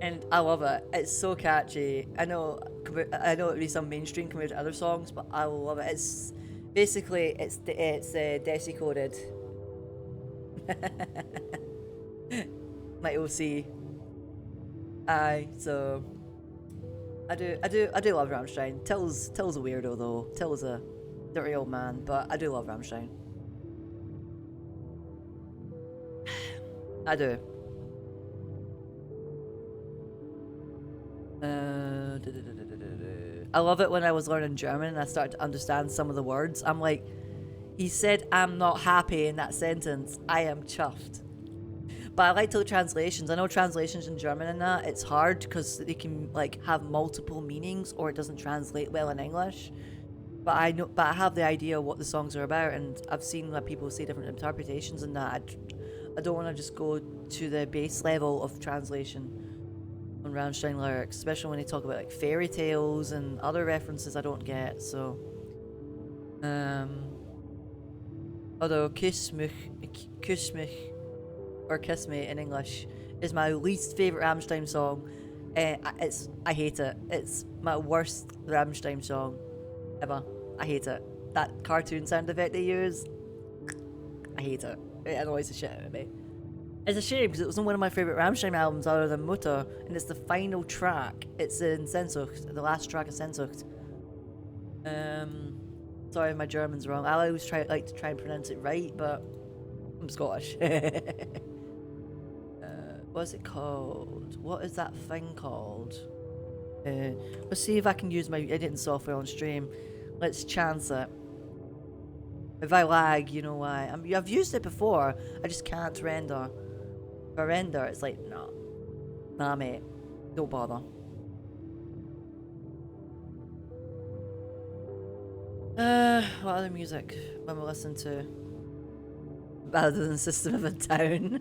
And I love it. It's so catchy. I know it would be some mainstream compared to other songs, but I love it. It's basically it's decicoded. My OC. Aye, so I do love Rammstein. Till's a weirdo though. Till's a dirty old man, but I do love Rammstein. I do. I love it when I was learning German and I started to understand some of the words. I'm like, he said I'm not happy in that sentence. I am chuffed. But I like the translations. I know translations in German and that, it's hard because they can like have multiple meanings or it doesn't translate well in English. But I have the idea what the songs are about, and I've seen that people say different interpretations and that. I don't want to just go to the base level of translation on Rammstein lyrics, especially when they talk about like fairy tales and other references I don't get. So, although Kiss mich, or Kiss Me in English is my least favourite Rammstein song. I hate it. It's my worst Rammstein song ever. I hate it. That cartoon sound effect they use, I hate it. It annoys the shit out of me. It's a shame because it was on one of my favourite Rammstein albums other than Mutter, and it's the final track. It's in Sehnsucht, the last track of Sehnsucht. Sorry if my German's wrong. I always like to try and pronounce it right, but I'm Scottish. What's it called? What is that thing called? Let's see if I can use my editing software on stream. Let's chance it. If I lag, you know why. I've used it before, I just can't render. If I render, it's like, nah mate, don't bother. What other music when we listen to? Other than System of a Down.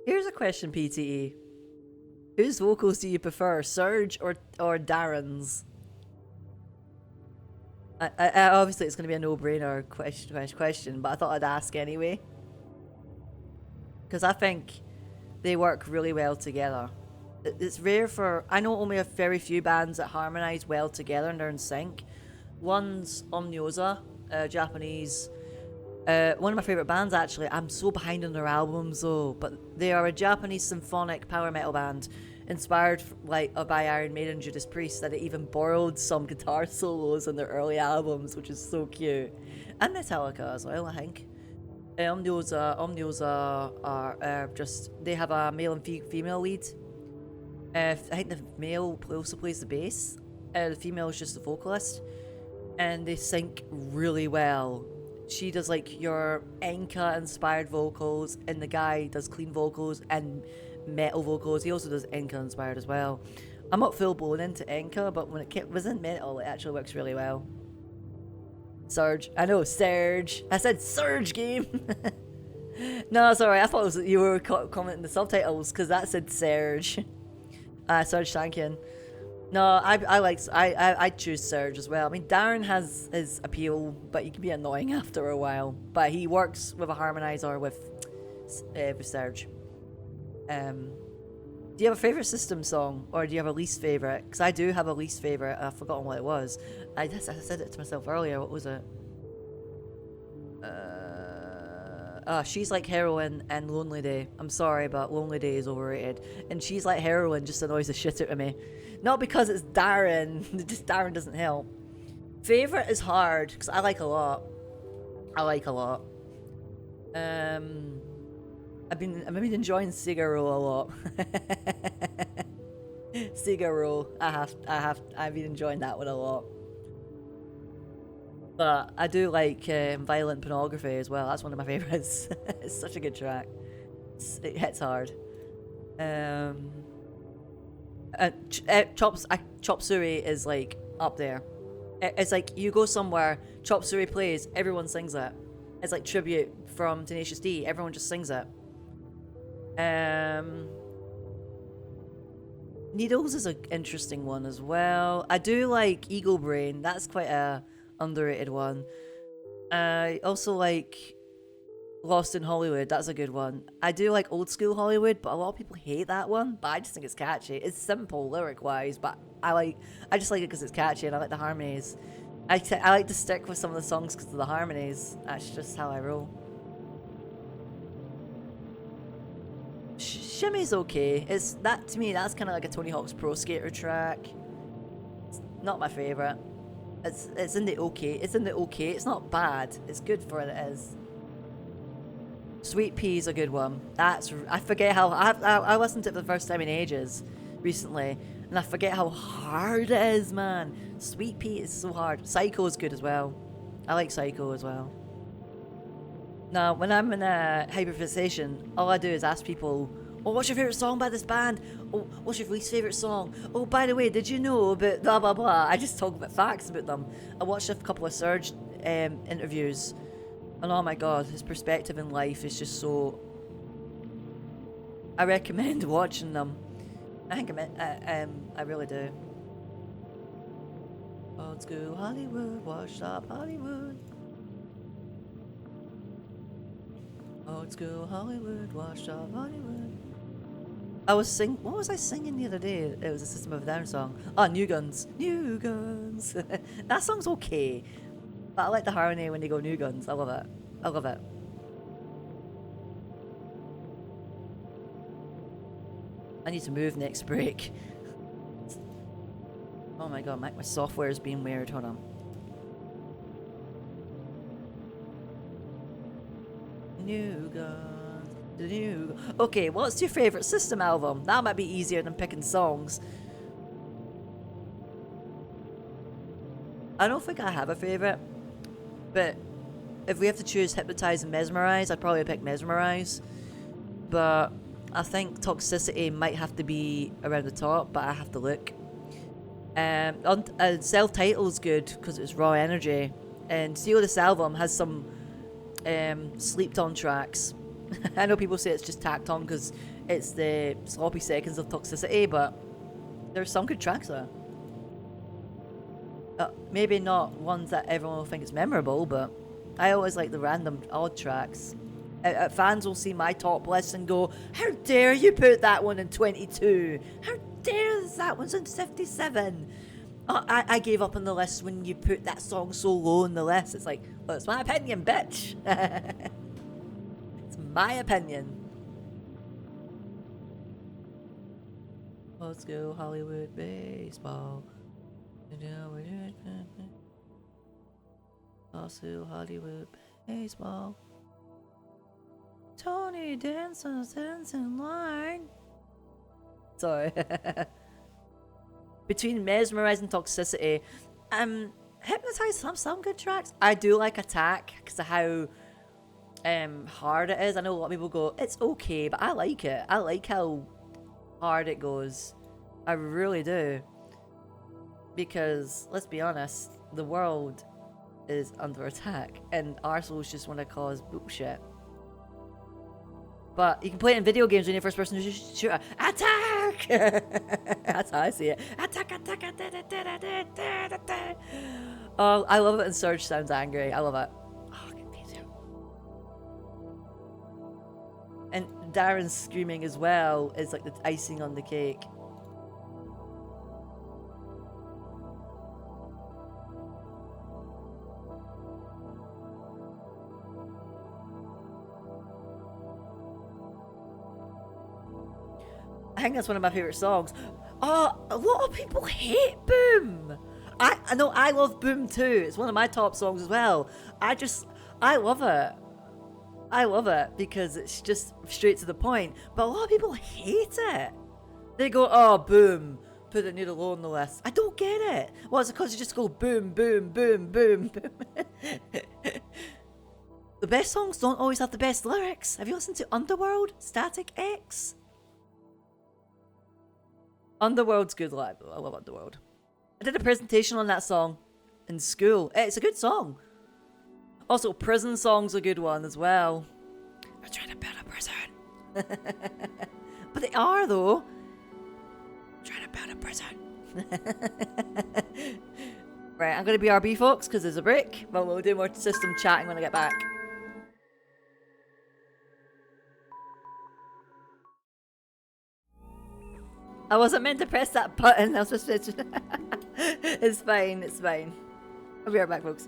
Here's a question, PTE. Whose vocals do you prefer, Serge or Darren's? I obviously it's going to be a no-brainer question, but I thought I'd ask anyway. Because I think they work really well together. It's rare for... I know only a very few bands that harmonise well together and they're in sync. One's Omniosa, Japanese... one of my favourite bands actually. I'm so behind on their albums though, but they are a Japanese symphonic power metal band inspired by Iron Maiden and Judas Priest, that it even borrowed some guitar solos in their early albums, which is so cute. And Metallica as well, I think. Omniosa are just... They have a male and female lead. I think the male also plays the bass. The female is just the vocalist. And they sync really well. She does like your Enka inspired vocals, and the guy does clean vocals and metal vocals. He also does Enka inspired as well. I'm not full blown into Enka, but when it was in metal, it actually works really well. Surge. I know, Surge. I said Surge game. No, sorry, I thought it was, you were commenting the subtitles because that said Surge. Surge Tankian. No, I choose Surge as well. I mean, Darren has his appeal, but he can be annoying after a while. But he works with a harmonizer with Surge. Do you have a favourite System song, or do you have a least favourite? Because I do have a least favourite. I've forgotten what it was. I said it to myself earlier. What was it? She's Like Heroin and Lonely Day. I'm sorry, but Lonely Day is overrated. And She's Like Heroin just annoys the shit out of me. Not because it's Darren. Just Darren doesn't help. Favourite is hard, because I like a lot. I've been enjoying Figaro a lot. Figaro, I've been enjoying that one a lot. But I do like Violent Pornography as well. That's one of my favourites. It's such a good track. It hits hard. Chop Suey is like up there. It's like you go somewhere, Chop Suey plays, everyone sings it. It's like tribute from Tenacious D. Everyone just sings it. Needles is an interesting one as well. I do like Eagle Brain. That's quite a underrated one. I also like Lost in Hollywood. That's a good one. I do like Old School Hollywood, but a lot of people hate that one. But I just think it's catchy. It's simple lyric wise, but I just like it because it's catchy and I like the harmonies. I like to stick with some of the songs because of the harmonies. That's just how I roll. Shimmy's okay. It's that to me. That's kind of like a Tony Hawk's Pro Skater track. It's not my favorite. It's in the okay. It's in the okay. It's not bad. It's good for what it is. Sweet Pea is a good one. I forget how I listened to it for the first time in ages recently, and I forget how hard it is, man. Sweet Pea is so hard. Psycho is good as well. I like Psycho as well. Now, when I'm in a hyperfixation, all I do is ask people, oh, what's your favourite song by this band? Oh, what's your least favourite song? Oh, by the way, did you know about blah blah blah? I just talk about facts about them. I watched a couple of Surge interviews, and oh my god, his perspective in life is just so... I recommend watching them. I think I really do. Old school Hollywood, washed up Hollywood. Old school Hollywood, washed up Hollywood. What was I singing the other day? It was a System of a Down song. Oh, New Guns. New Guns. That song's okay. But I like the harmony when they go New Guns. I love it. I love it. I need to move next break. Oh my god, my software is being weird. Hold on. New Guns. Okay, what's your favourite System album? That might be easier than picking songs. I don't think I have a favourite, but if we have to choose Hypnotize and Mesmerize, I'd probably pick Mesmerize. But I think Toxicity might have to be around the top, but I have to look. Self-Titled's good because it's raw energy, and Steal This Album has some sleeped on tracks. I know people say it's just tacked on because it's the sloppy seconds of Toxicity, but there's some good tracks there. Maybe not ones that everyone will think is memorable, but I always like the random odd tracks. Fans will see my top list and go, how dare you put that one in 22? How dare that one's in 57? I gave up on the list when you put that song so low on the list. It's like, well, it's my opinion, bitch. It's my opinion. Let's go Hollywood baseball. Also Hollywood baseball. Tony dances in line. Sorry. Between Mesmerize and Toxicity, Hypnotize some good tracks. I do like Attack because of how hard it is. I know a lot of people go, it's okay, but I like it. I like how hard it goes. I really do. Because, let's be honest, the world is under attack and arseholes just want to cause bullshit. But you can play it in video games when you're first person shooter. Attack! That's how I see it. Attack, attack, attack. Oh, I love it when Surge sounds angry. I love it. Oh, I can feel it. And Darren's screaming as well is like the icing on the cake. I think that's one of my favourite songs. Oh, a lot of people hate Boom. I know I love Boom too. It's one of my top songs as well. I love it. I love it because it's just straight to the point. But a lot of people hate it. They go, oh, Boom. Put it near the low on the list. I don't get it. Well, it's because you just go boom, boom, boom, boom, boom. The best songs don't always have the best lyrics. Have you listened to Underworld? Static X? Underworld's good. I love Underworld. I did a presentation on that song in school. It's a good song. Also, Prison Song's a good one as well. We're trying to build a prison. But they are, though. I'm trying to build a prison. Right, I'm going to BRB, folks, because there's a break. But we'll do more system chatting when I get back. I wasn't meant to press that button. I was supposed to... It's fine. It's fine. I'll be right back, folks.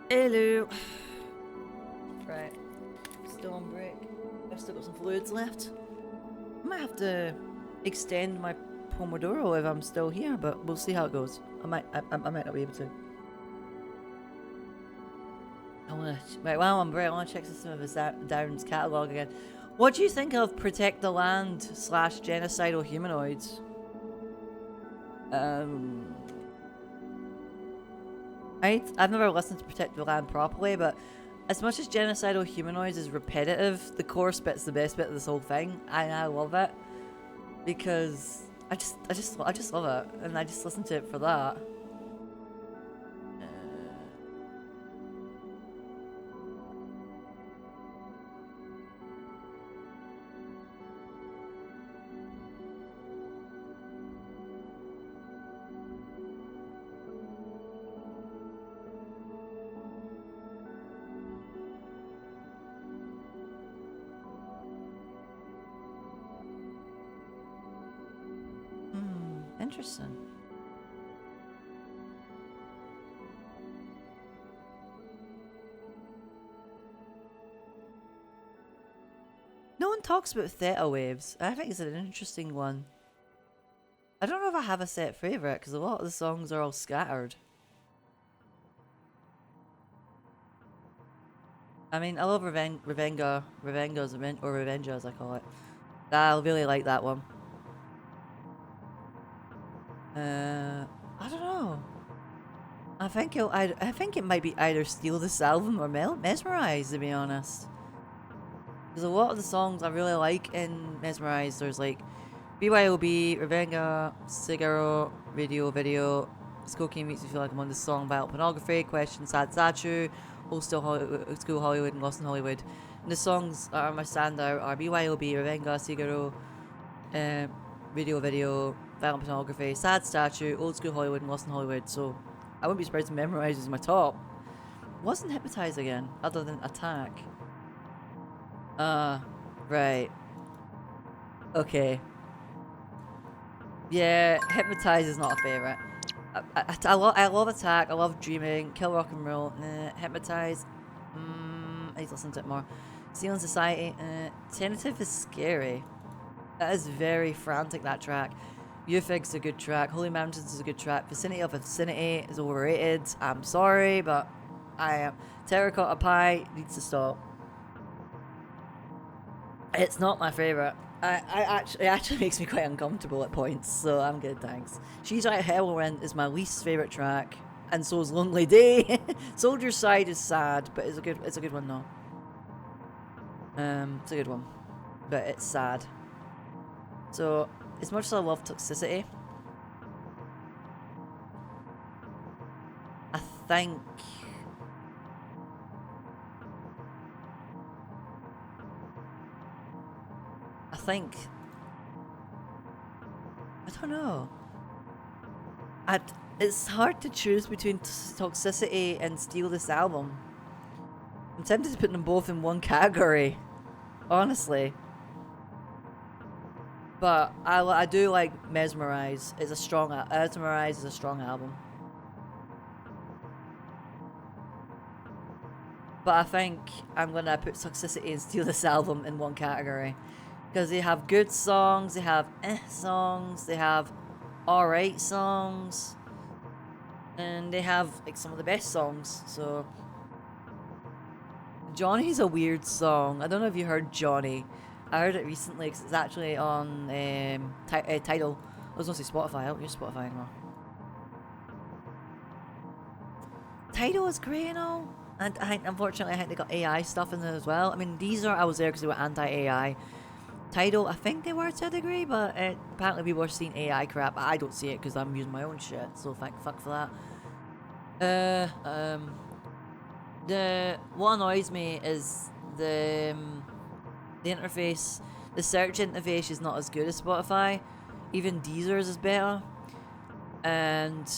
Hello. Right. Still on break. I've still got some fluids left. I might have to extend my Pomodoro if I'm still here, but we'll see how it goes. I might not be able to. Right, while I'm break, I wanna check some of his Darren's catalogue again. What do you think of Protect the Land / Genocidal Humanoids? I've never listened to Protect the Land properly, but as much as Genocidal Humanoids is repetitive, the chorus bit's the best bit of this whole thing, and I love it because I just love it, and I just listen to it for that. Interesting. No one talks about theta waves. I think it's an interesting one. I don't know if I have a set favourite because a lot of the songs are all scattered. I mean, I love Revenga as I call it. I really like that one. I don't know. I think it might be either Steal This Album or Mesmerize, to be honest. Because a lot of the songs I really like in Mesmerize, there's like BYOB, Revenga, Cigaro, Radio Video, Cocaine Makes Me Feel Like I'm on this song, Violent Pornography, Question, Sad Statue, Old School Hollywood, and Lost in Hollywood. And the songs that are my standout are BYOB, Revenga, Cigaro, Radio Video, Violent Pornography, Sad Statue, Old School Hollywood, and Lost in Hollywood. So I wouldn't be surprised to Memorize as my top. Wasn't Hypnotize again, other than Attack. Right. Okay. Yeah, Hypnotize is not a favourite. I love Attack, I love Dreaming, Kill Rock and Roll, Hypnotize, I need to listen to it more. Stealing Society, Tentative is scary. That is very frantic, that track. Ufig's a good track, Holy Mountains is a good track, Vicinity of Vicinity is overrated, I'm sorry, but I am. Terracotta Pie needs to stop. It's not my favourite. It actually makes me quite uncomfortable at points, so I'm good, thanks. She's Right Hellwind is my least favourite track, and so is Lonely Day. Soldier's Side is sad, but it's a good one though. It's a good one, but it's sad. So, as much as I love Toxicity, I think I don't know. It's hard to choose between Toxicity and Steal This Album. I'm tempted to put them both in one category, honestly. But I do like Mesmerize. Mesmerize is a strong album. But I think I'm gonna put Toxicity and Steal This Album in one category. Because they have good songs, they have songs, they have alright songs, and they have like some of the best songs. So Johnny's a weird song. I don't know if you heard Johnny. I heard it recently because it's actually on Tidal. I was going to say Spotify. I don't use Spotify anymore. Tidal is great and all. And unfortunately I think they got AI stuff in there as well. I mean, I was there because they were anti-AI. Tidal, I think they were to a degree, but apparently people are seeing AI crap. I don't see it because I'm using my own shit, so fuck for that. What annoys me is the interface. The search interface is not as good as Spotify. Even Deezer's is better. And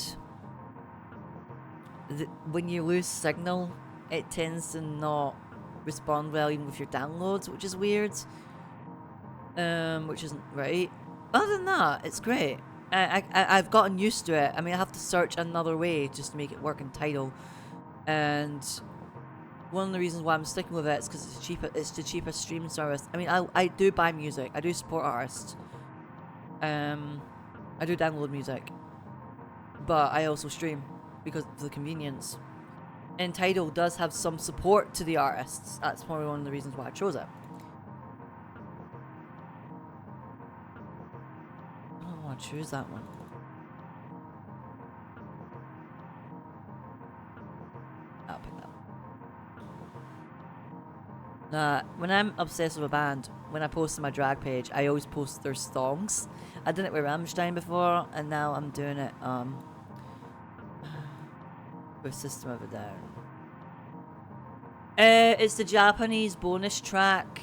when you lose signal, it tends to not respond well even with your downloads, which is weird. Which isn't right. Other than that, it's great. I've gotten used to it. I mean, I have to search another way just to make it work in Tidal. And one of the reasons why I'm sticking with it is because it's cheaper. It's the cheapest streaming service. I mean, I do buy music. I do support artists. I do download music, but I also stream because of the convenience. And Tidal does have some support to the artists. That's probably one of the reasons why I chose it. I don't want to choose that one. I'll pick that one. Nah, when I'm obsessed with a band, when I post on my drag page, I always post their songs. I did it with Rammstein before, and now I'm doing it with System of a Down. It's the Japanese bonus track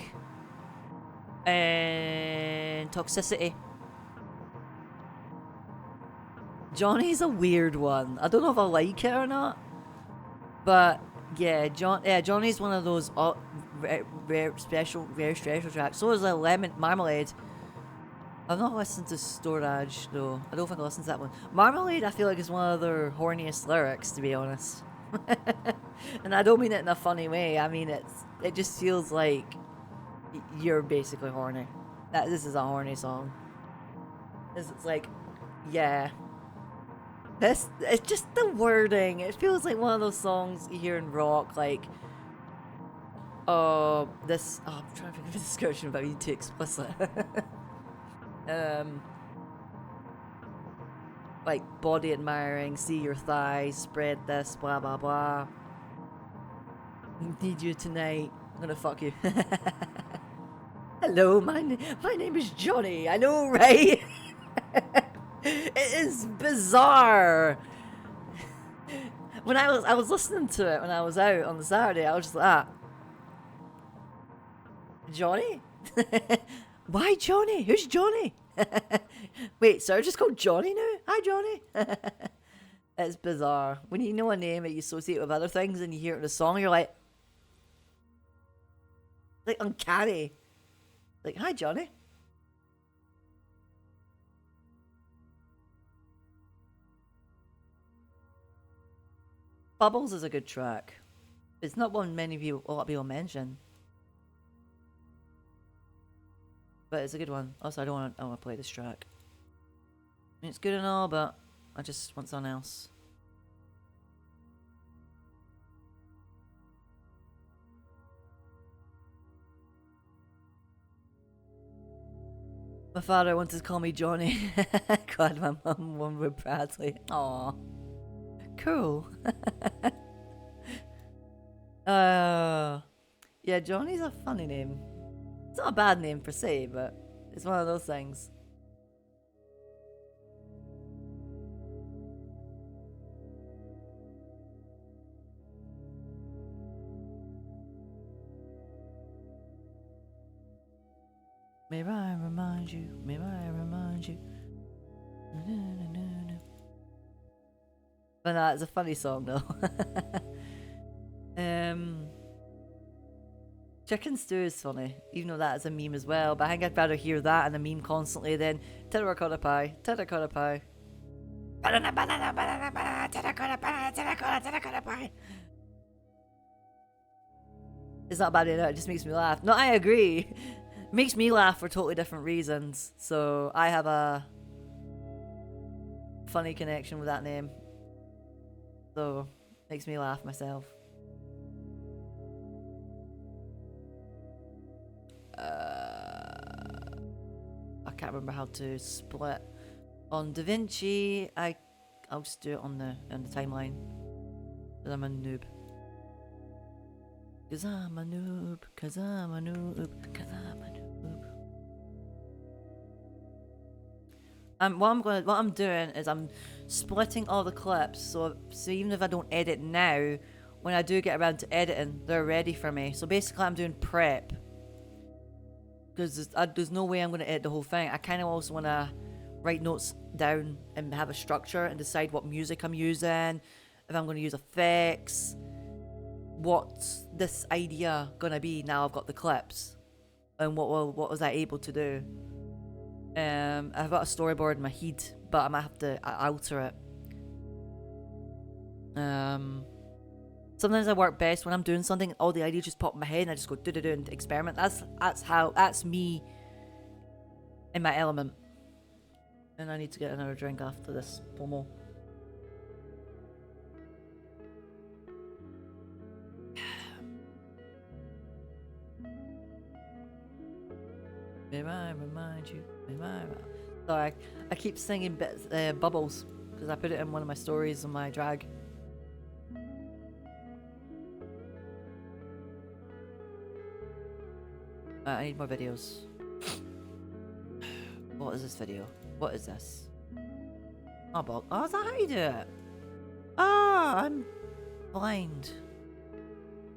and Toxicity. Johnny's a weird one. I don't know if I like it or not, but yeah, Johnny's one of those very special tracks. So is Marmalade. I've not listened to Storage though. I don't think I listened to that one. Marmalade, I feel like is one of their horniest lyrics, to be honest. And I don't mean it in a funny way. I mean it just feels like you're basically horny. This is a horny song. It's like, yeah. It's just the wording. It feels like one of those songs you hear in rock, like I'm trying to think of a description without being too explicit. Like body admiring, see your thighs, spread this, blah blah blah. Need you tonight. I'm gonna fuck you. Hello, my name is Johnny. I know, right? It is bizarre. When I was listening to it when I was out on the Saturday, I was just like, Johnny? Why Johnny? Who's Johnny? Wait, so I just called Johnny now? Hi, Johnny. It's bizarre. When you know a name that you associate with other things and you hear it in a song, you're like uncanny. Like, hi, Johnny. Bubbles is a good track. It's not one a lot of people mention. But it's a good one. Also, I want to play this track. I mean, it's good and all, but I just want something else. My father wanted to call me Johnny. God, my mum one with Bradley. Aw. Cool. Yeah, Johnny's a funny name. It's not a bad name per se, but it's one of those things. May I remind you, may I remind you. But nah, it's a funny song though. Chicken stew is funny, even though that is a meme as well. But I think I'd rather hear that and a meme constantly than terracotta pie, terracotta pie. Banana, banana, banana, banana, terracotta banana, terracotta pie. It's not bad enough, it just makes me laugh. No, I agree. It makes me laugh for totally different reasons. So I have a funny connection with that name. So makes me laugh myself. I can't remember how to split on DaVinci. I'll just do it on the timeline. Cause I'm a noob. Cause I'm a noob. Cause I'm a noob. Cause I'm a noob. What I'm doing is I'm splitting all the clips. So even if I don't edit now, when I do get around to editing, they're ready for me. So basically, I'm doing prep. Because there's no way I'm going to edit the whole thing. I kind of also want to write notes down and have a structure and decide what music I'm using, if I'm going to use effects, what's this idea going to be now I've got the clips, and what was I able to do. I've got a storyboard in my head, but I might have to alter it. Sometimes I work best when I'm doing something, all the ideas just pop in my head and I just go do and experiment. That's me in my element. And I need to get another drink after this pomo. May I remind you? Sorry, I keep singing bits, bubbles because I put it in one of my stories on my drag. I need more videos. What is this video? What is this? Oh, oh, is that how you do it? Ah, I'm blind.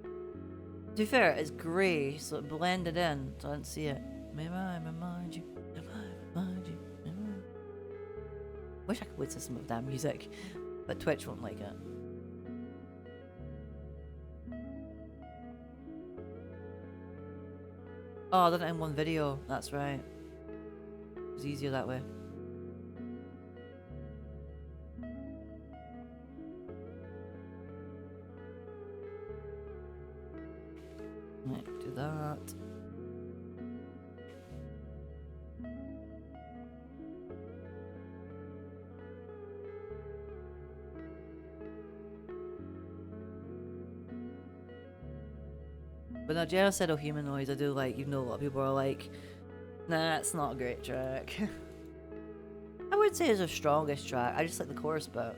To be fair, it's grey, so it blended in, so I didn't see it. May I remind you? May I remind you? Wish I could listen to some of that music, but Twitch won't like it. Oh, I did it in one video. That's right. It was easier that way. Right, do that. But no, Genocidal Humanoids I do like, even though a lot of people are like, nah, it's not a great track. I wouldn't say it's the strongest track, I just like the chorus bit.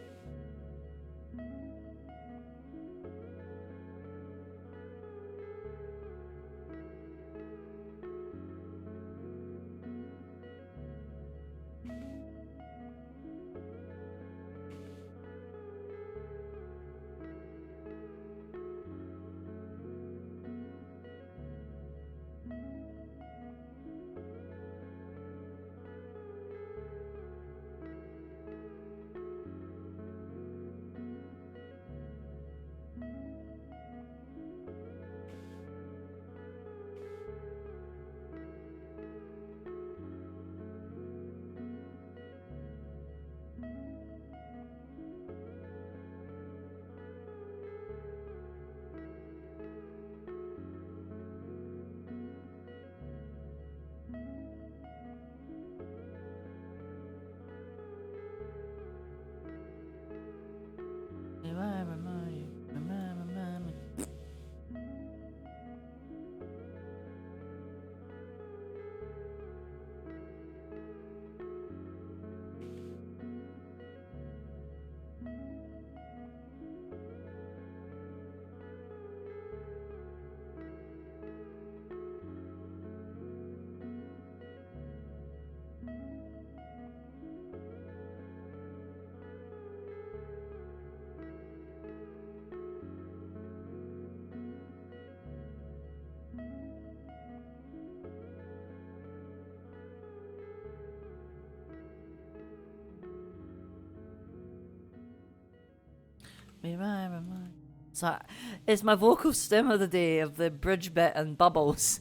So it's my vocal stem of the day of the bridge bit and bubbles.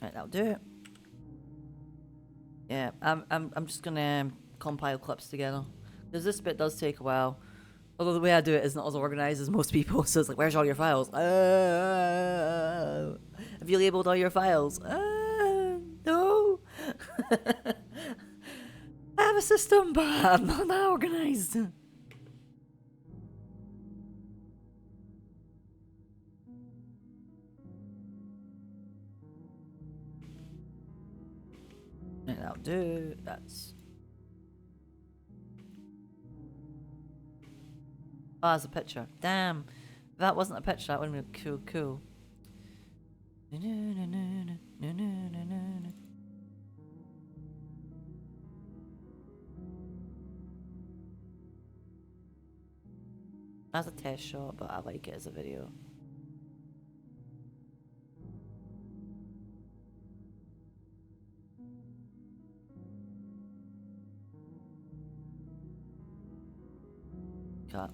Right, that'll do it. Yeah, I'm just gonna compile clips together because this bit does take a while. Although the way I do it is not as organized as most people, so it's like, where's all your files? Have you labeled all your files? No. I have a system, but I'm not that organized. And I'll do that's. Oh, that's a picture. Damn. If that wasn't a picture, that would have been cool. That's a test shot, but I like it as a video. Cut.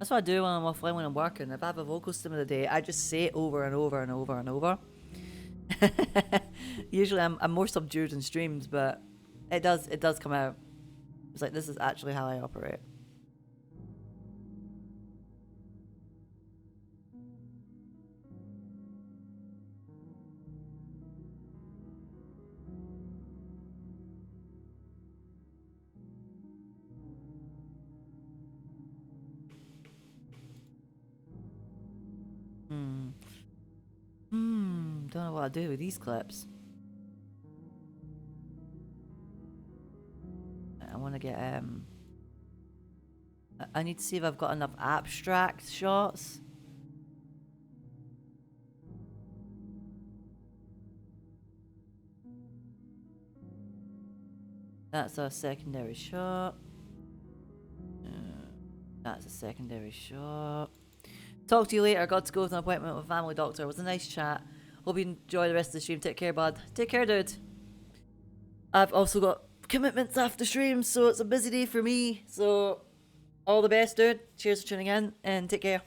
That's what I do when I'm offline when I'm working. If I have a vocal stim of the day, I just say it over and over and over and over. Usually I'm more subdued in streams, but it does come out. It's like, this is actually how I operate. Don't know what I do with these clips. I want to get I need to see if I've got enough abstract shots. That's a secondary shot. That's a secondary shot. Talk to you later. Got to go to an appointment with a family doctor. It was a nice chat. Hope you enjoy the rest of the stream. Take care, bud. Take care, dude. I've also got commitments after stream, so it's a busy day for me. So, all the best, dude. Cheers for tuning in, and take care.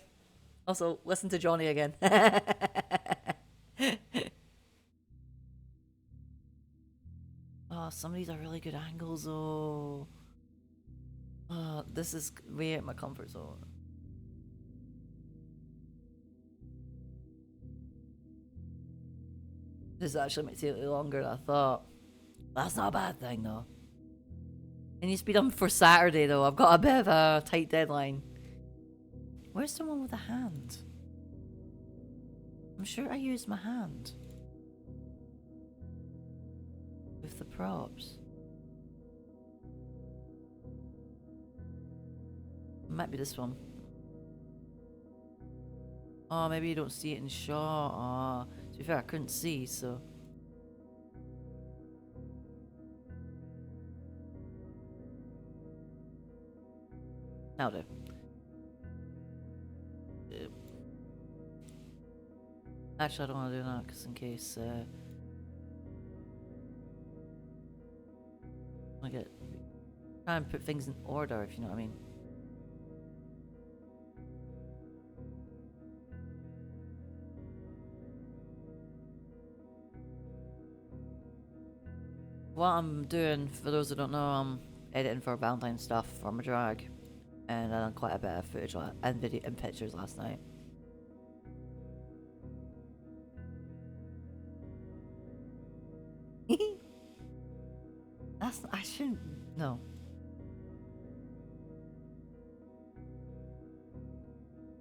Also, listen to Johnny again. Oh, some of these are really good angles, though. Oh, this is way out of my comfort zone. This actually might take a little longer than I thought. That's not a bad thing, though. I need to speed up for Saturday, though. I've got a bit of a tight deadline. Where's the one with a hand? I'm sure I used my hand. With the props. It might be this one. Oh, maybe you don't see it in shot. Oh, to be fair, I couldn't see, so. That'll do. Actually, I don't want to do that, because in case, I try and put things in order, if you know what I mean. What I'm doing, for those who don't know, I'm editing for Valentine's stuff for my drag, and I done quite a bit of footage and video and pictures last night. I shouldn't. No.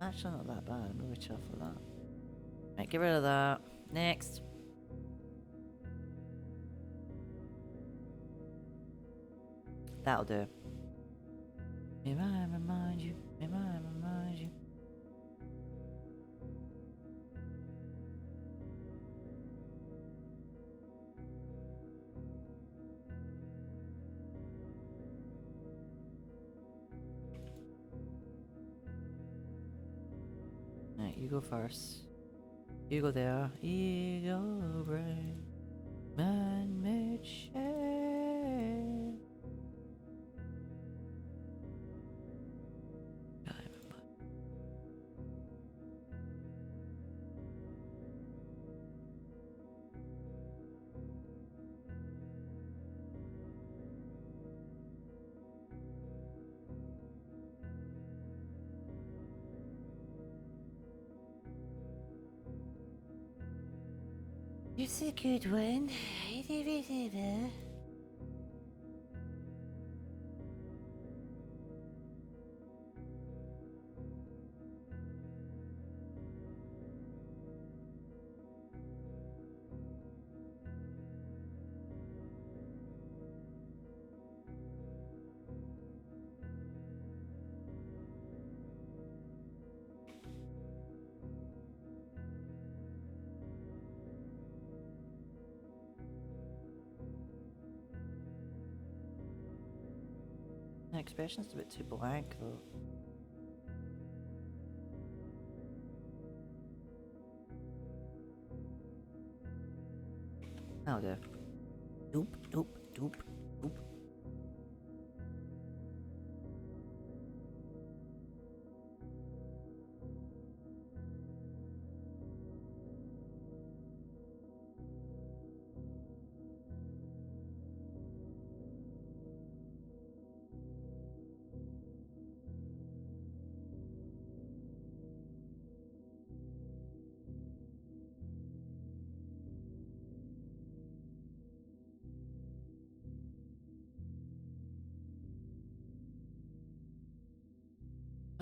Actually, not that bad. I'm really chuffed with that. Right, get rid of that. Next. That'll do. May I remind you? May I remind you? Right, you go first. You go there. Eagle brain, man-made shade. It's a good one. The expression's a bit too blank, though. That'll do. Doop, doop, doop, doop.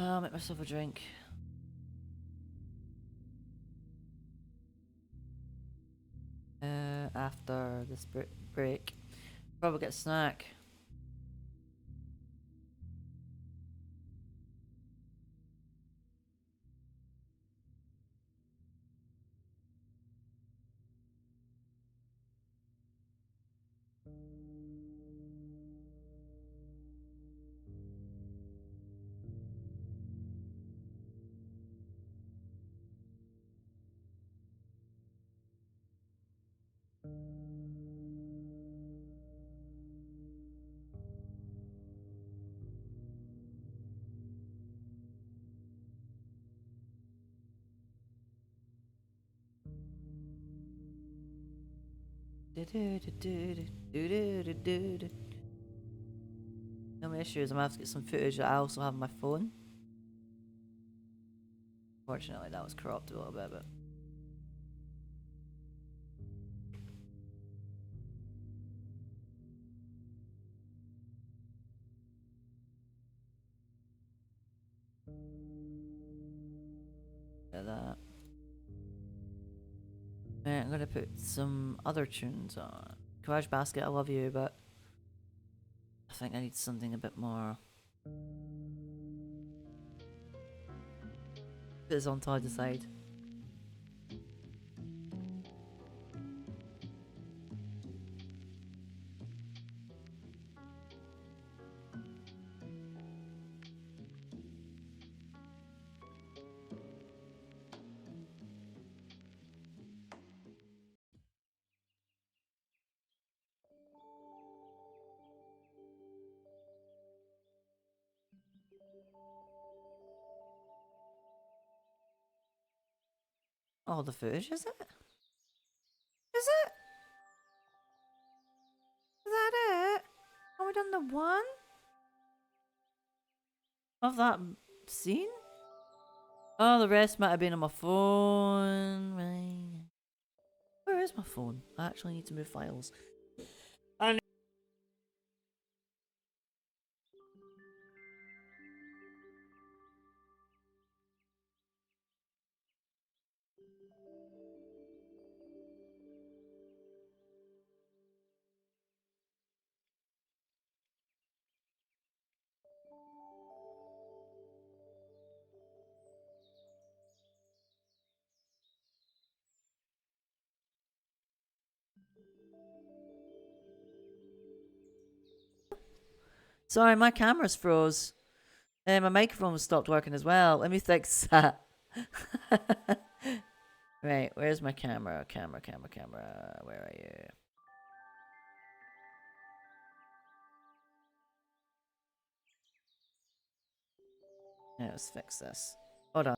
I'll make myself a drink. After this break. Probably get a snack. No issues. I'm gonna have to get some footage that I also have on my phone. Fortunately, that was cropped a little bit, but. Look at that. Right, I'm gonna put some other tunes on. Garage Basket, I love you, but I think I need something a bit more. Put this on till I decide. Oh, the footage, is it? Is it? Is that it? Have we done the one? Of that scene? Oh, the rest might have been on my phone. Right. Where is my phone? I actually need to move files. Sorry, my camera's froze. And my microphone stopped working as well. Let me fix that. Right, where's my camera? Camera. Where are you? Yeah, let's fix this. Hold on.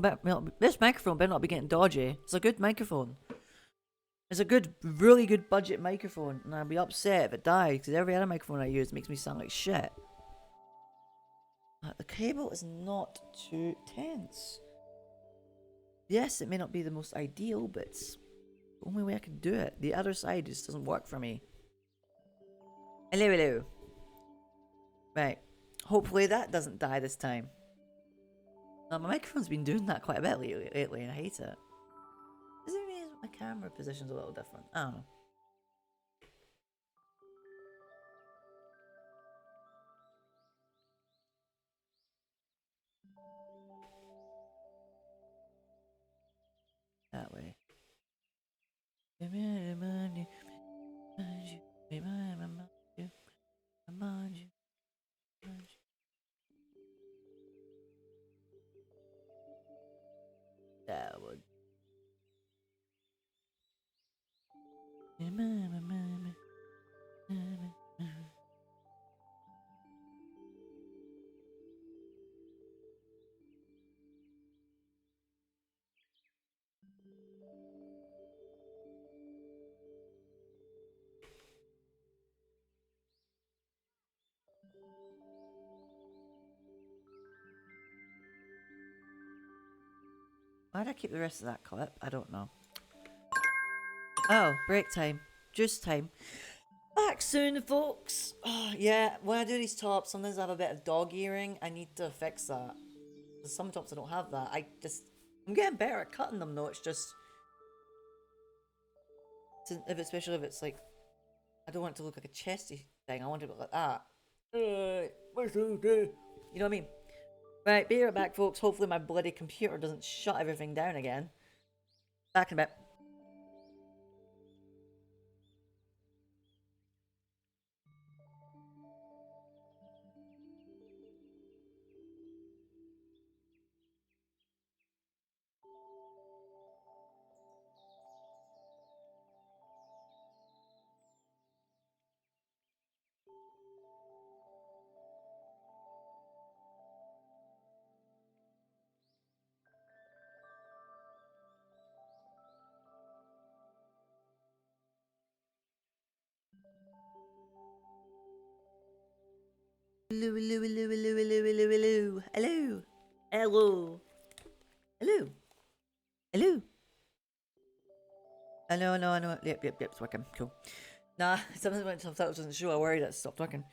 But this microphone better not be getting dodgy. It's a good microphone. It's a good, really good budget microphone, and I'd be upset if it died because every other microphone I use makes me sound like shit. The cable is not too tense. Yes, it may not be the most ideal, but it's the only way I can do it. The other side just doesn't work for me. Hello, hello. Right. Hopefully that doesn't die this time. My microphone's been doing that quite a bit lately and I hate it. Does it mean my camera position's a little different? I don't know. That way. That would. Why'd I keep the rest of that clip? I don't know. Oh, break time. Juice time. Back soon, folks. Oh, yeah, when I do these tops, sometimes I have a bit of dog earring. I need to fix that. Some tops I don't have that. I'm getting better at cutting them though. It's just, especially if it's like, I don't want it to look like a chesty thing. I want it to look like that. You know what I mean? Right, be right back, folks. Hopefully my bloody computer doesn't shut everything down again. Back in a bit. Hello, hello, hello, hello, hello, hello, hello, hello, hello, hello, hello. I know. Yep, it's working. Cool. Nah, something went to subtitles doesn't show. I worried it stopped working.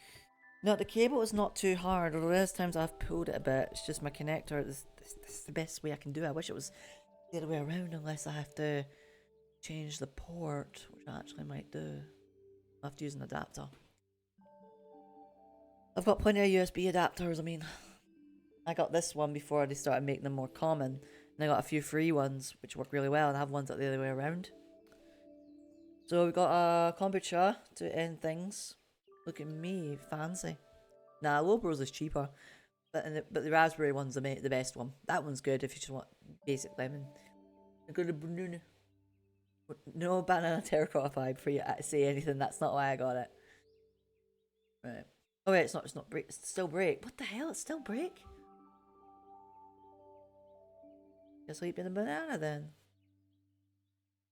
No, the cable is not too hard, although there's times I've pulled it a bit. It's just my connector. This is the best way I can do it. I wish it was the other way around, unless I have to change the port, which I actually might do. I'll have to use an adapter. I've got plenty of USB adapters. I mean, I got this one before they started making them more common, and I got a few free ones, which work really well, and I have ones that the other way around. So we got a kombucha to end things. Look at me, fancy. Nah, Lobros is cheaper, but the raspberry one's the best one. That one's good if you just want basic lemon. No banana terracotta vibe for you to say anything. That's not why I got it. Right. Oh wait, it's not break. It's still break. What the hell? It's still break? Guess I'll eat a banana then.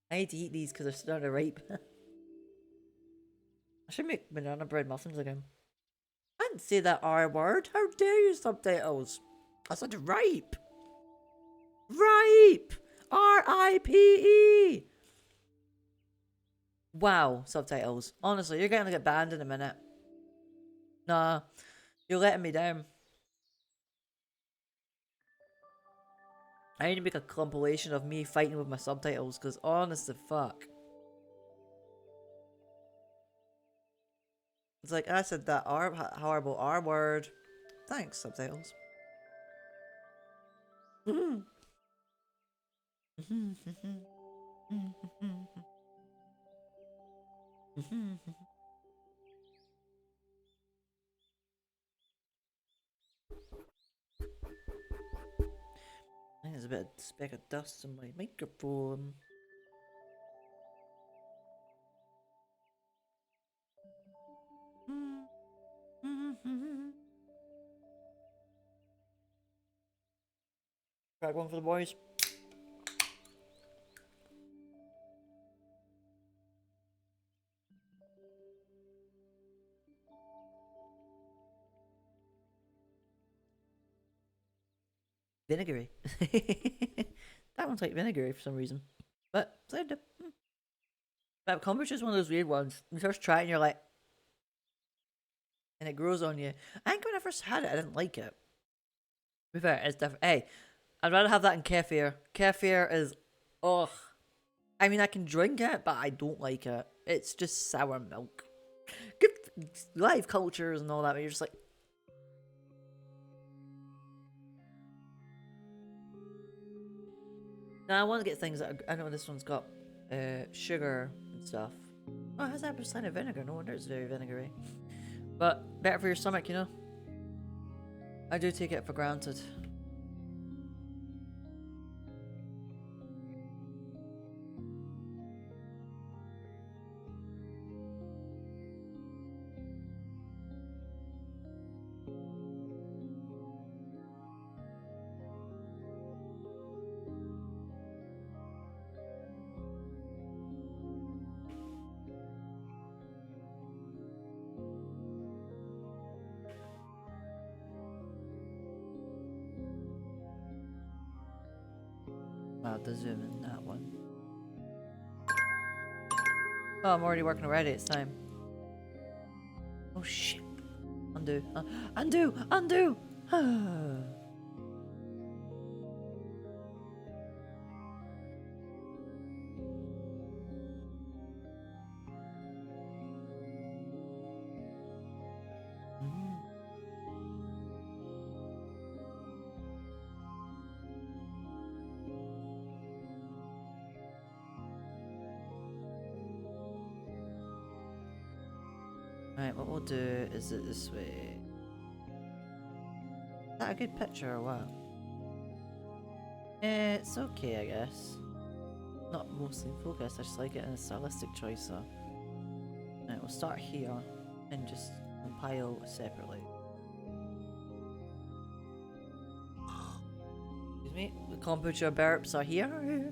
I need to eat these because they're starting to ripe. I should make banana bread muffins again. I didn't say that R word. How dare you, subtitles? I said ripe. Ripe. R-I-P-E. Wow, subtitles. Honestly, you're going to get banned in a minute. Nah, you're letting me down. I need to make a compilation of me fighting with my subtitles, because honest to fuck. It's like, I said that horrible R word. Thanks, subtitles. I think there's a bit of speck of dust on my microphone. Crack one for the boys. Vinegary. That one's like vinegary for some reason. But cider. But kombucha is one of those weird ones. You first try it and you're like, and it grows on you. I think when I first had it, I didn't like it. To be fair, it's different. Hey, I'd rather have that than kefir. Kefir is, ugh. I mean, I can drink it, but I don't like it. It's just sour milk. Good live cultures and all that, but you're just like. Now I want to get things that I know this one's got sugar and stuff. Oh, it has apple cider vinegar. No wonder it's very vinegary. But better for your stomach, you know. I do take it for granted. Wow, the zoom in that one. Oh, I'm already working already. It's time. Oh shit! Undo, undo, undo. Right, what we'll do is it this way. Is that a good picture or what? It's okay, I guess. Not mostly in focus, I just like it in a stylistic choice, so. Right, we'll start here and just compile separately. Excuse me, the kombucha burps are here.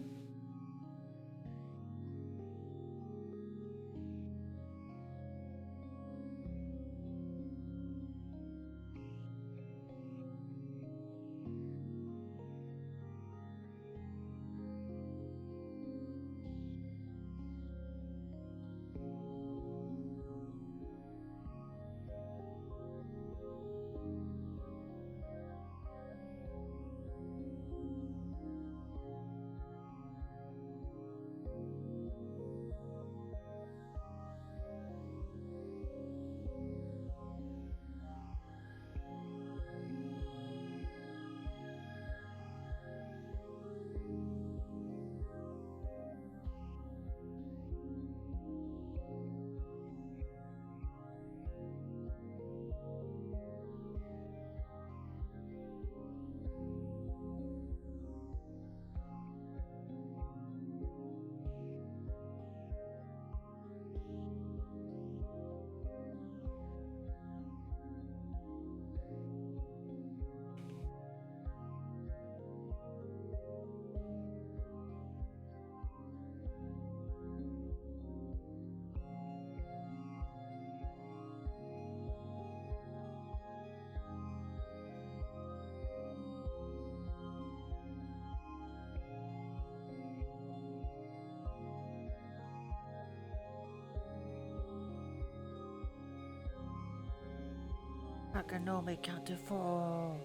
I can only count to 4.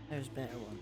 There's a better one.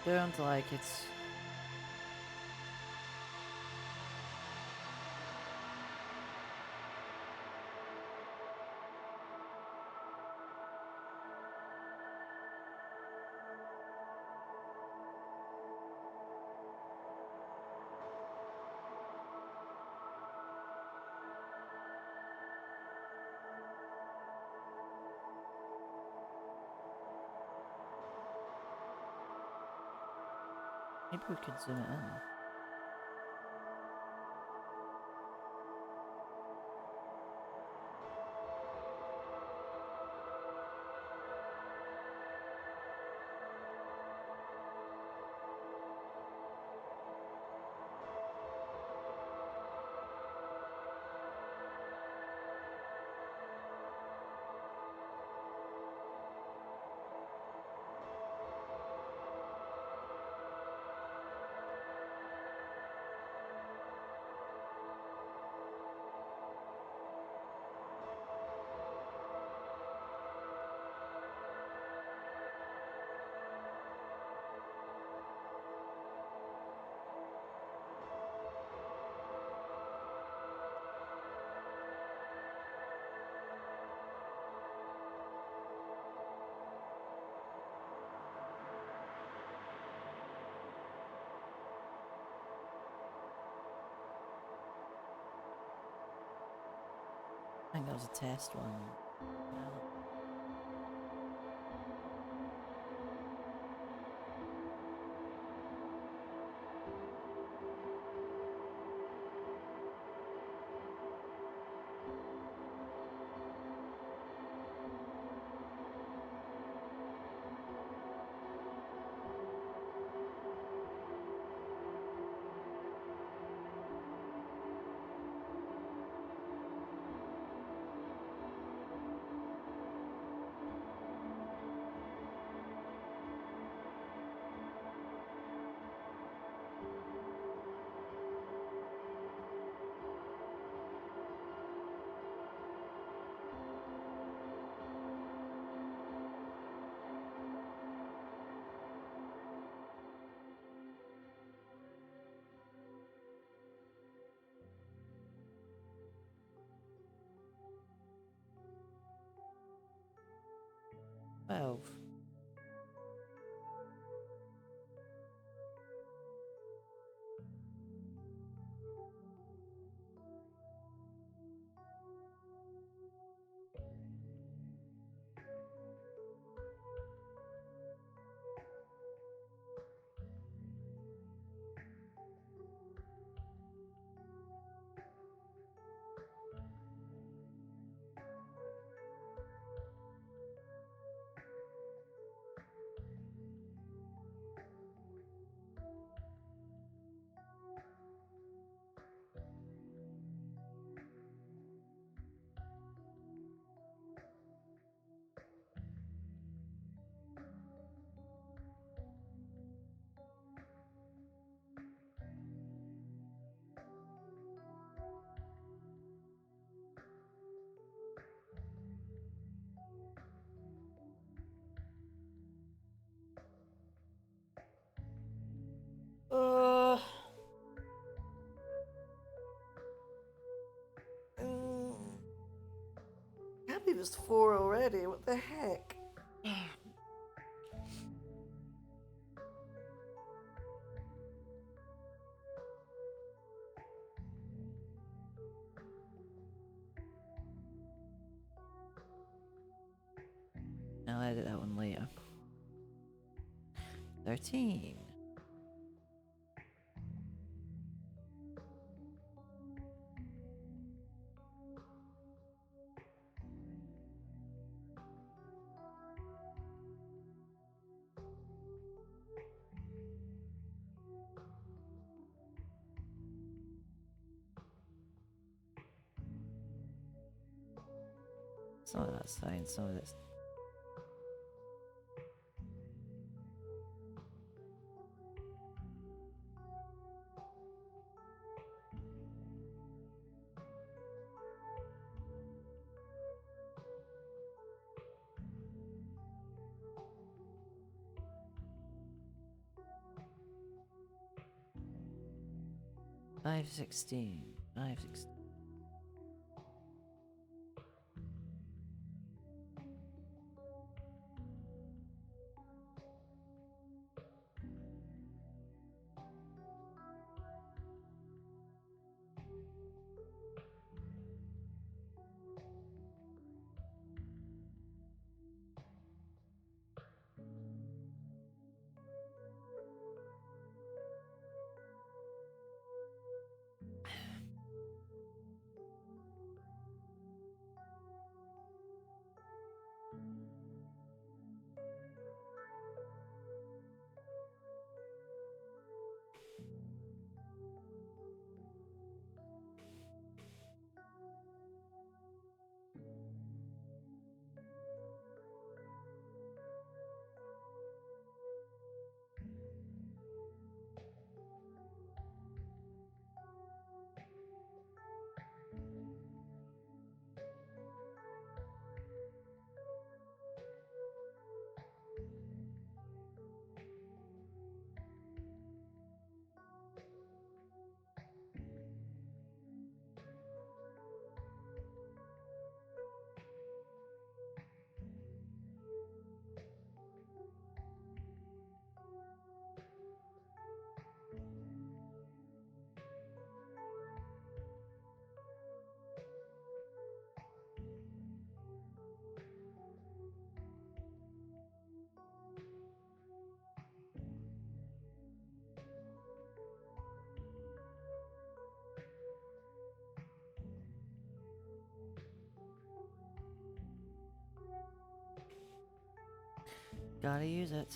Don't like it. Maybe we could zoom it in. I think that was a test one. Well. Can't believe it's 4 already. What the heck? I'll edit that one later. 13. Some of that's fine, some of it's... 516. 516. Gotta use it.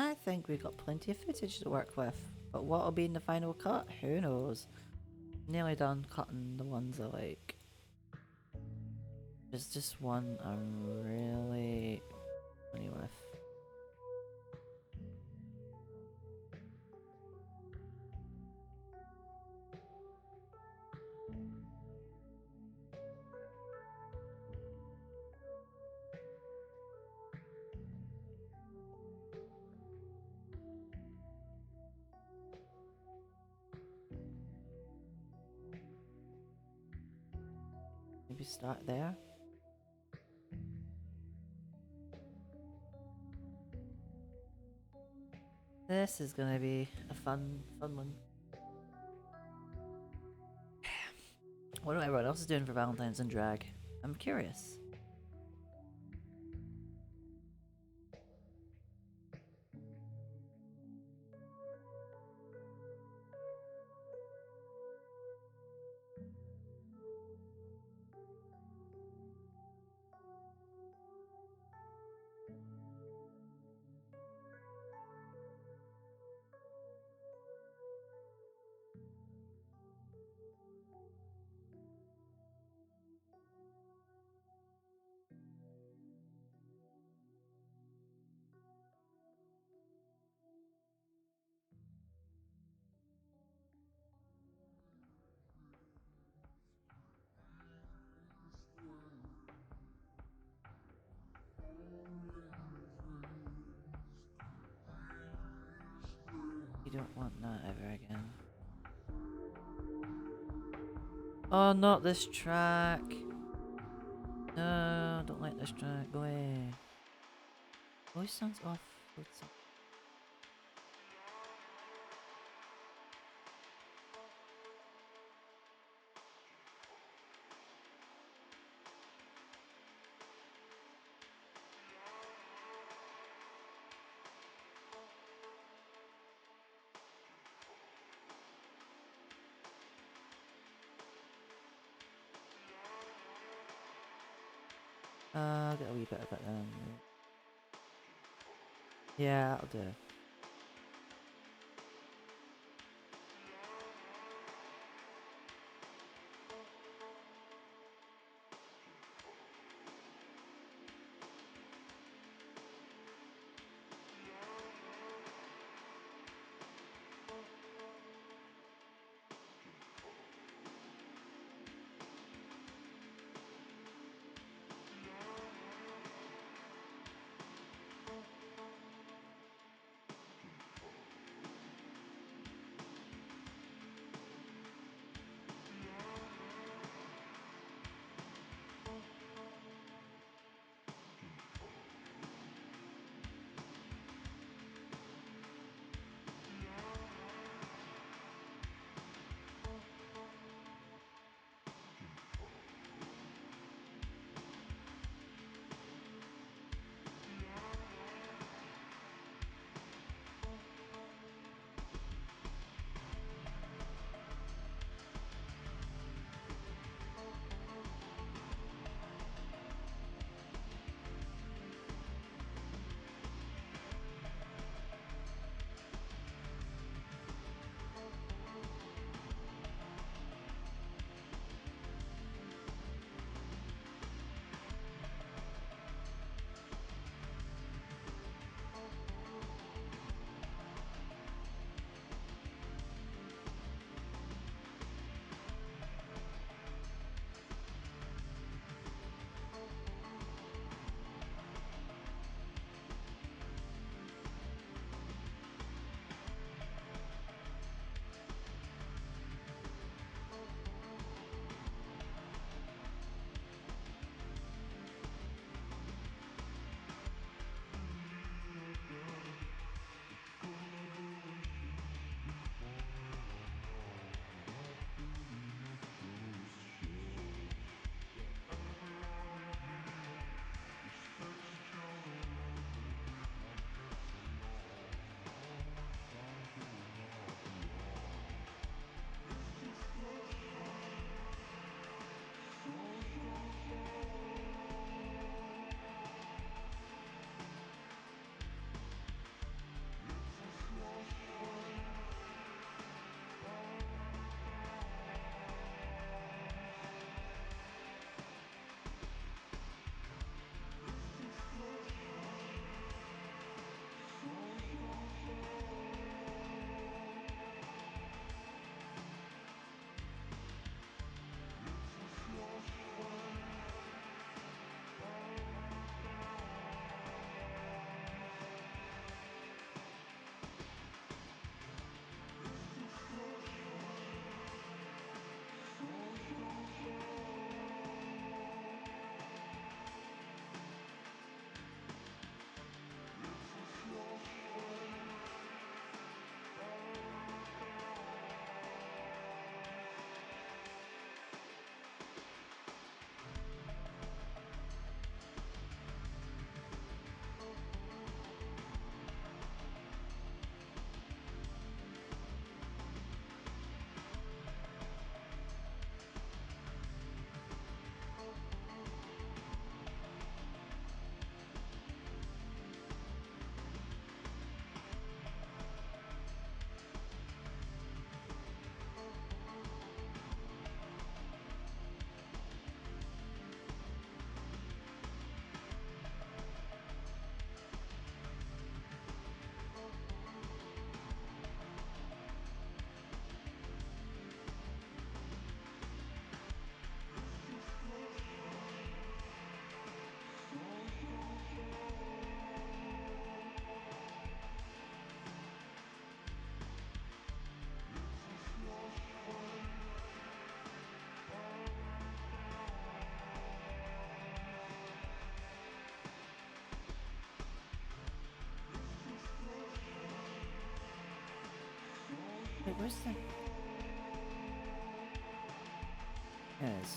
I think we've got plenty of footage to work with, but what will be in the final cut? Who knows? Nearly done cutting the ones I like. There's just one I'm really funny with. Maybe start there. This is gonna be a fun one. I wonder what everyone else is doing for Valentine's in drag. I'm curious. You don't want that ever again. Oh, not this track. No, don't like this track. Go away. Voice sounds off. I'll get a wee bit of it then. Yeah, that'll do. Where's the... There it is.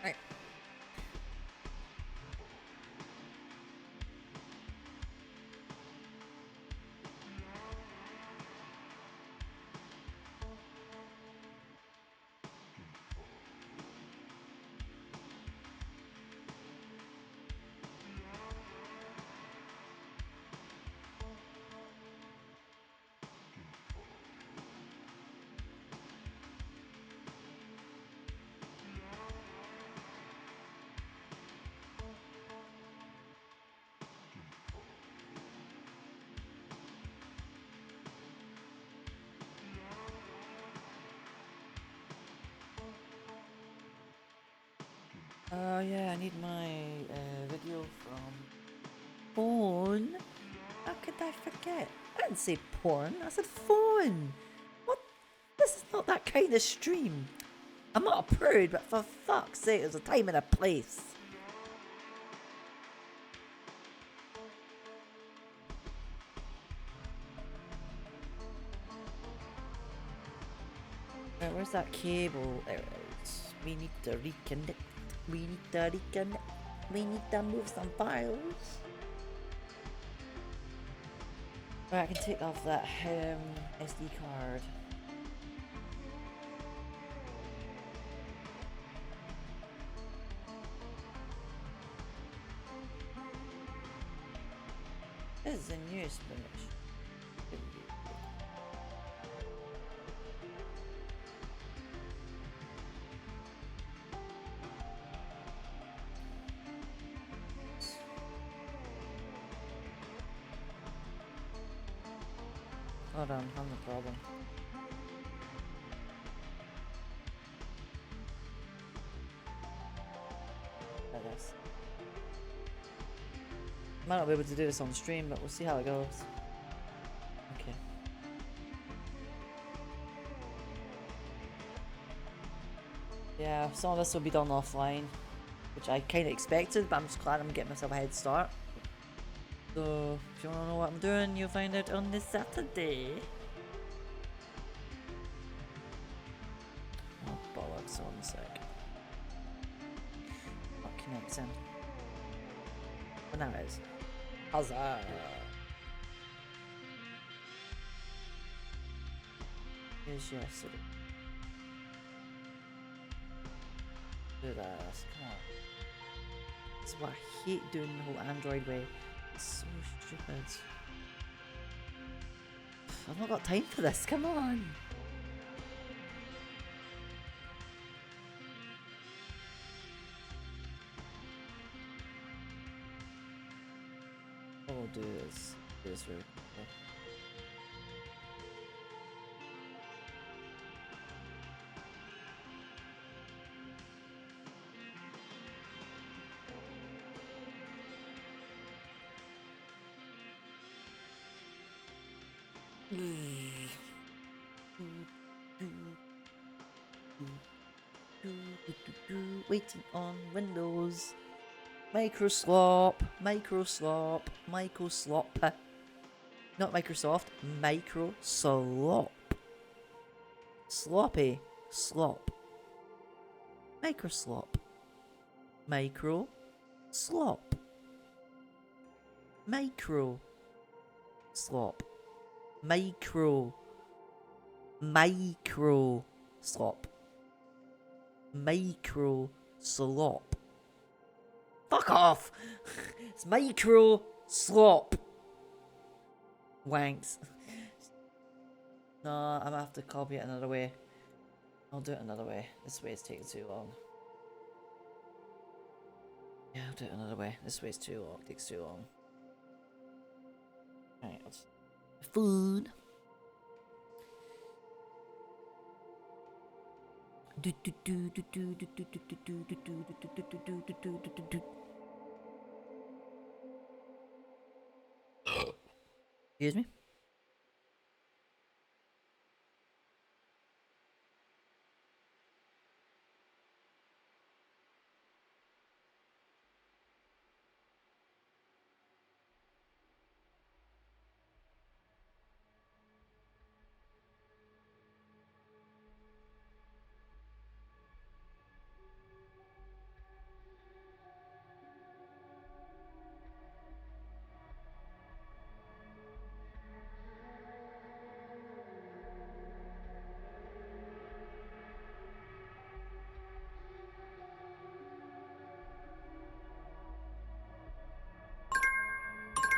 Right. Oh yeah, I need my video from phone. How could I forget? I didn't say porn, I said phone. What? This is not that kind of stream. I'm not a prude, but for fuck's sake, there's a time and a place. Right, where's that cable? There it is. We need to reconnect. We need to reconnect. We need to move some files. Right, I can take off that SD card. This is a new spinach. Hold on, I'm the problem. There it is. Might not be able to do this on stream, but we'll see how it goes. Okay. Yeah, some of this will be done offline, which I kind of expected, but I'm just glad I'm getting myself a head start. So, if you want to know what I'm doing, you'll find out on this Saturday. Oh, bollocks, on a sec. Not connecting. Oh, now it is. Huzzah! Here's yesterday. Do this, come on. This is what I hate doing the whole Android way. It's so stupid. I've not got time for this, come on! What we'll do is do this really quickly. Waiting on Windows. Microslop. Not Microsoft. Microslop. Sloppy. Slop. Microslop. Micro. Slop. Micro. Slop. Micro. Slop. Micro slop. Fuck off! It's micro slop. Wanks. No, I'm gonna have to copy it another way. I'll do it another way. This way is taking too long. Yeah, I'll do it another way. This way is too long. Takes too long. Right, food. Excuse me.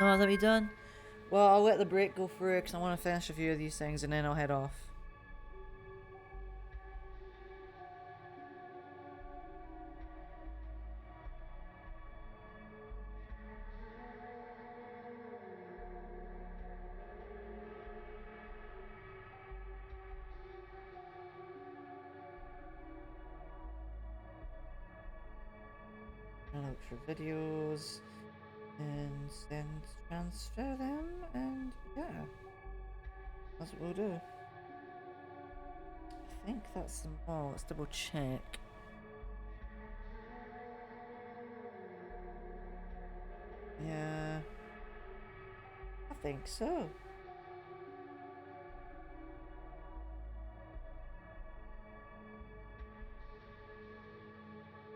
Oh, that be done? Well, I'll let the break go through because I want to finish a few of these things and then I'll head off. I'll look for videos and then transfer them, and yeah, that's what we'll do. I think that's them all. Let's double check. Yeah, I think so.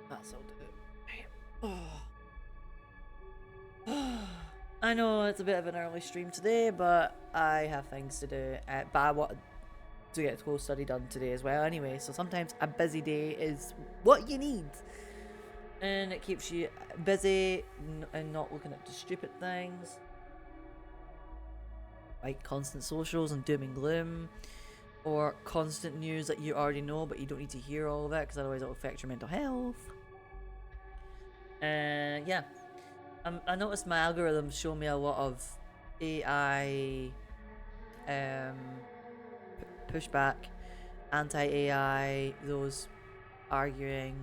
That's all do. I know it's a bit of an early stream today, but I have things to do. But I want to get a school study done today as well anyway, so sometimes a busy day is what you need. And it keeps you busy and not looking at the stupid things. Like constant socials and doom and gloom. Or constant news that you already know, but you don't need to hear all of it, because otherwise it'll affect your mental health. Yeah. I noticed my algorithms show me a lot of AI pushback, anti-AI, those arguing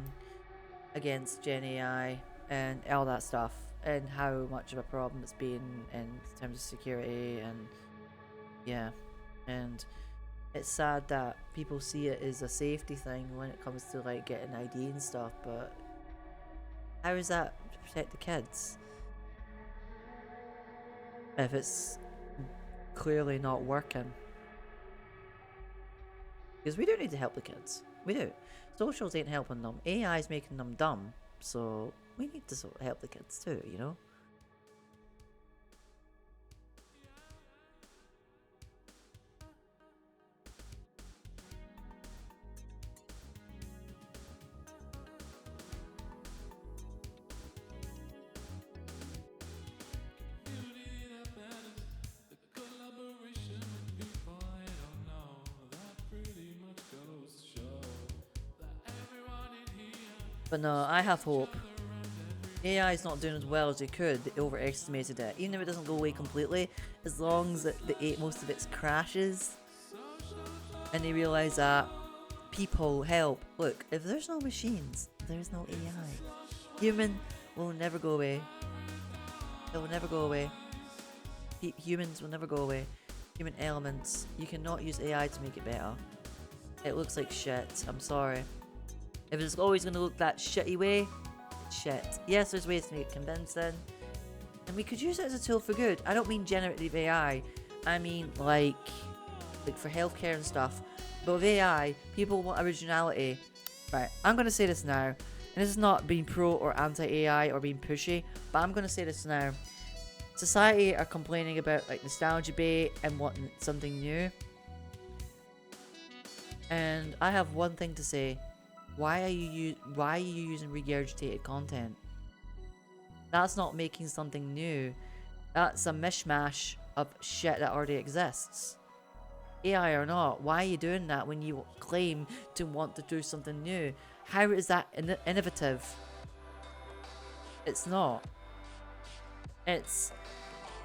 against Gen AI and all that stuff, and how much of a problem it's been in terms of security, and yeah, and it's sad that people see it as a safety thing when it comes to like getting ID and stuff, but how is that to protect the kids if it's clearly not working? Because we do need to help the kids. We do. Socials ain't helping them. AI is making them dumb. So we need to help the kids too, you know? But no, I have hope. AI is not doing as well as they could. They overestimated it. Even if it doesn't go away completely, as long as most of it crashes, and they realise that people help. Look, if there's no machines, there's no AI. Human will never go away. It will never go away. Humans will never go away. Human elements. You cannot use AI to make it better. It looks like shit. I'm sorry. If it's always going to look that shitty way, it's shit. Yes, there's ways to make it convincing. And we could use it as a tool for good. I don't mean generative AI. I mean like for healthcare and stuff. But with AI, people want originality. Right, I'm going to say this now. And this is not being pro or anti-AI or being pushy. But I'm going to say this now. Society are complaining about like nostalgia bait and wanting something new. And I have one thing to say. Why are you using regurgitated content? That's not making something new. That's a mishmash of shit that already exists. AI or not, why are you doing that when you claim to want to do something new? How is that innovative? It's not. It's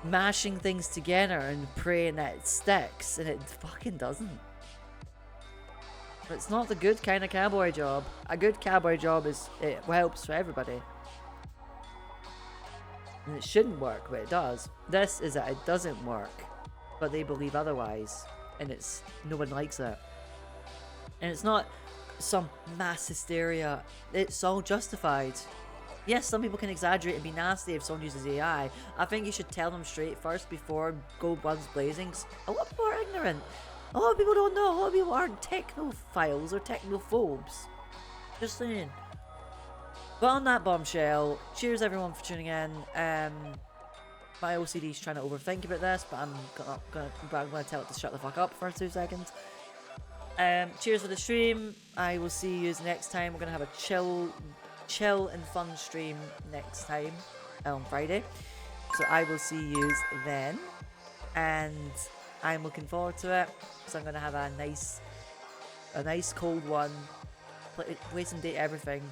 mashing things together and praying that it sticks, and it fucking doesn't. It's not the good kind of cowboy job. A good cowboy job is, it helps for everybody. And it shouldn't work, but it does. This is that it doesn't work, but they believe otherwise, and it's no one likes it. And it's not some mass hysteria. It's all justified. Yes, some people can exaggerate and be nasty if someone uses AI. I think you should tell them straight first before go guns blazing. A lot of people are ignorant. A lot of people don't know. A lot of people aren't technophiles or technophobes. Just saying. But on that bombshell, cheers everyone for tuning in. My OCD's trying to overthink about this, but I'm gonna tell it to shut the fuck up for 2 seconds. Cheers for the stream. I will see you next time. We're gonna have a chill and fun stream next time on Friday. So I will see you then, and I'm looking forward to it. So I'm gonna have a nice cold one, play some Date Everything,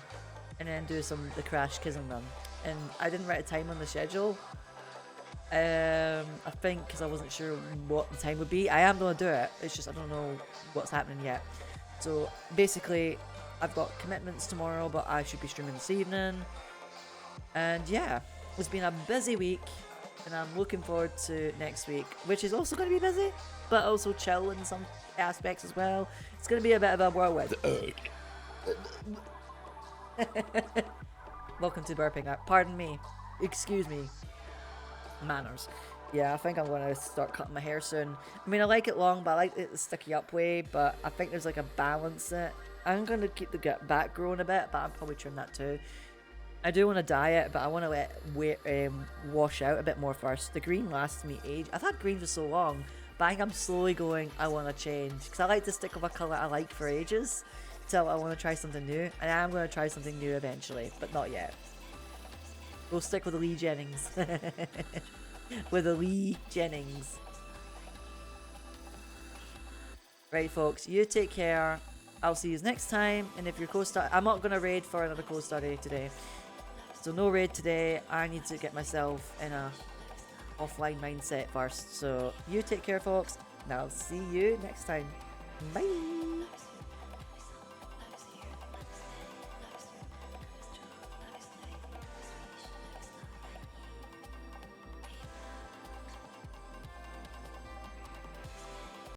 and then do the Crash Kism run. And I didn't write a time on the schedule. I think because I wasn't sure what the time would be. I am going to do it, it's just I don't know what's happening yet. So basically I've got commitments tomorrow, but I should be streaming this evening. And yeah, it's been a busy week, and I'm looking forward to next week, which is also going to be busy, but also chill in some aspects as well. It's going to be a bit of a whirlwind. Welcome to burping. Pardon me. Excuse me. Manners. Yeah, I think I'm going to start cutting my hair soon. I mean, I like it long, but I like it the sticky up way, but I think there's like a balance in it. I'm going to keep the back growing a bit, but I'll probably trim that too. I do want to dye it, but I want to let it wash out a bit more first. The green lasts me age. I've had green for so long, but I think I'm slowly going, I want to change. Because I like to stick with a colour I like for ages, so I want to try something new. And I am going to try something new eventually, but not yet. We'll stick with the Lee Jennings. With the Lee Jennings. Right, folks, you take care. I'll see you next time. And if you're co-star, I'm not going to raid for another co-study today. So no raid today. I need to get myself in a offline mindset first. So you take care, folks. And I'll see you next time. Bye.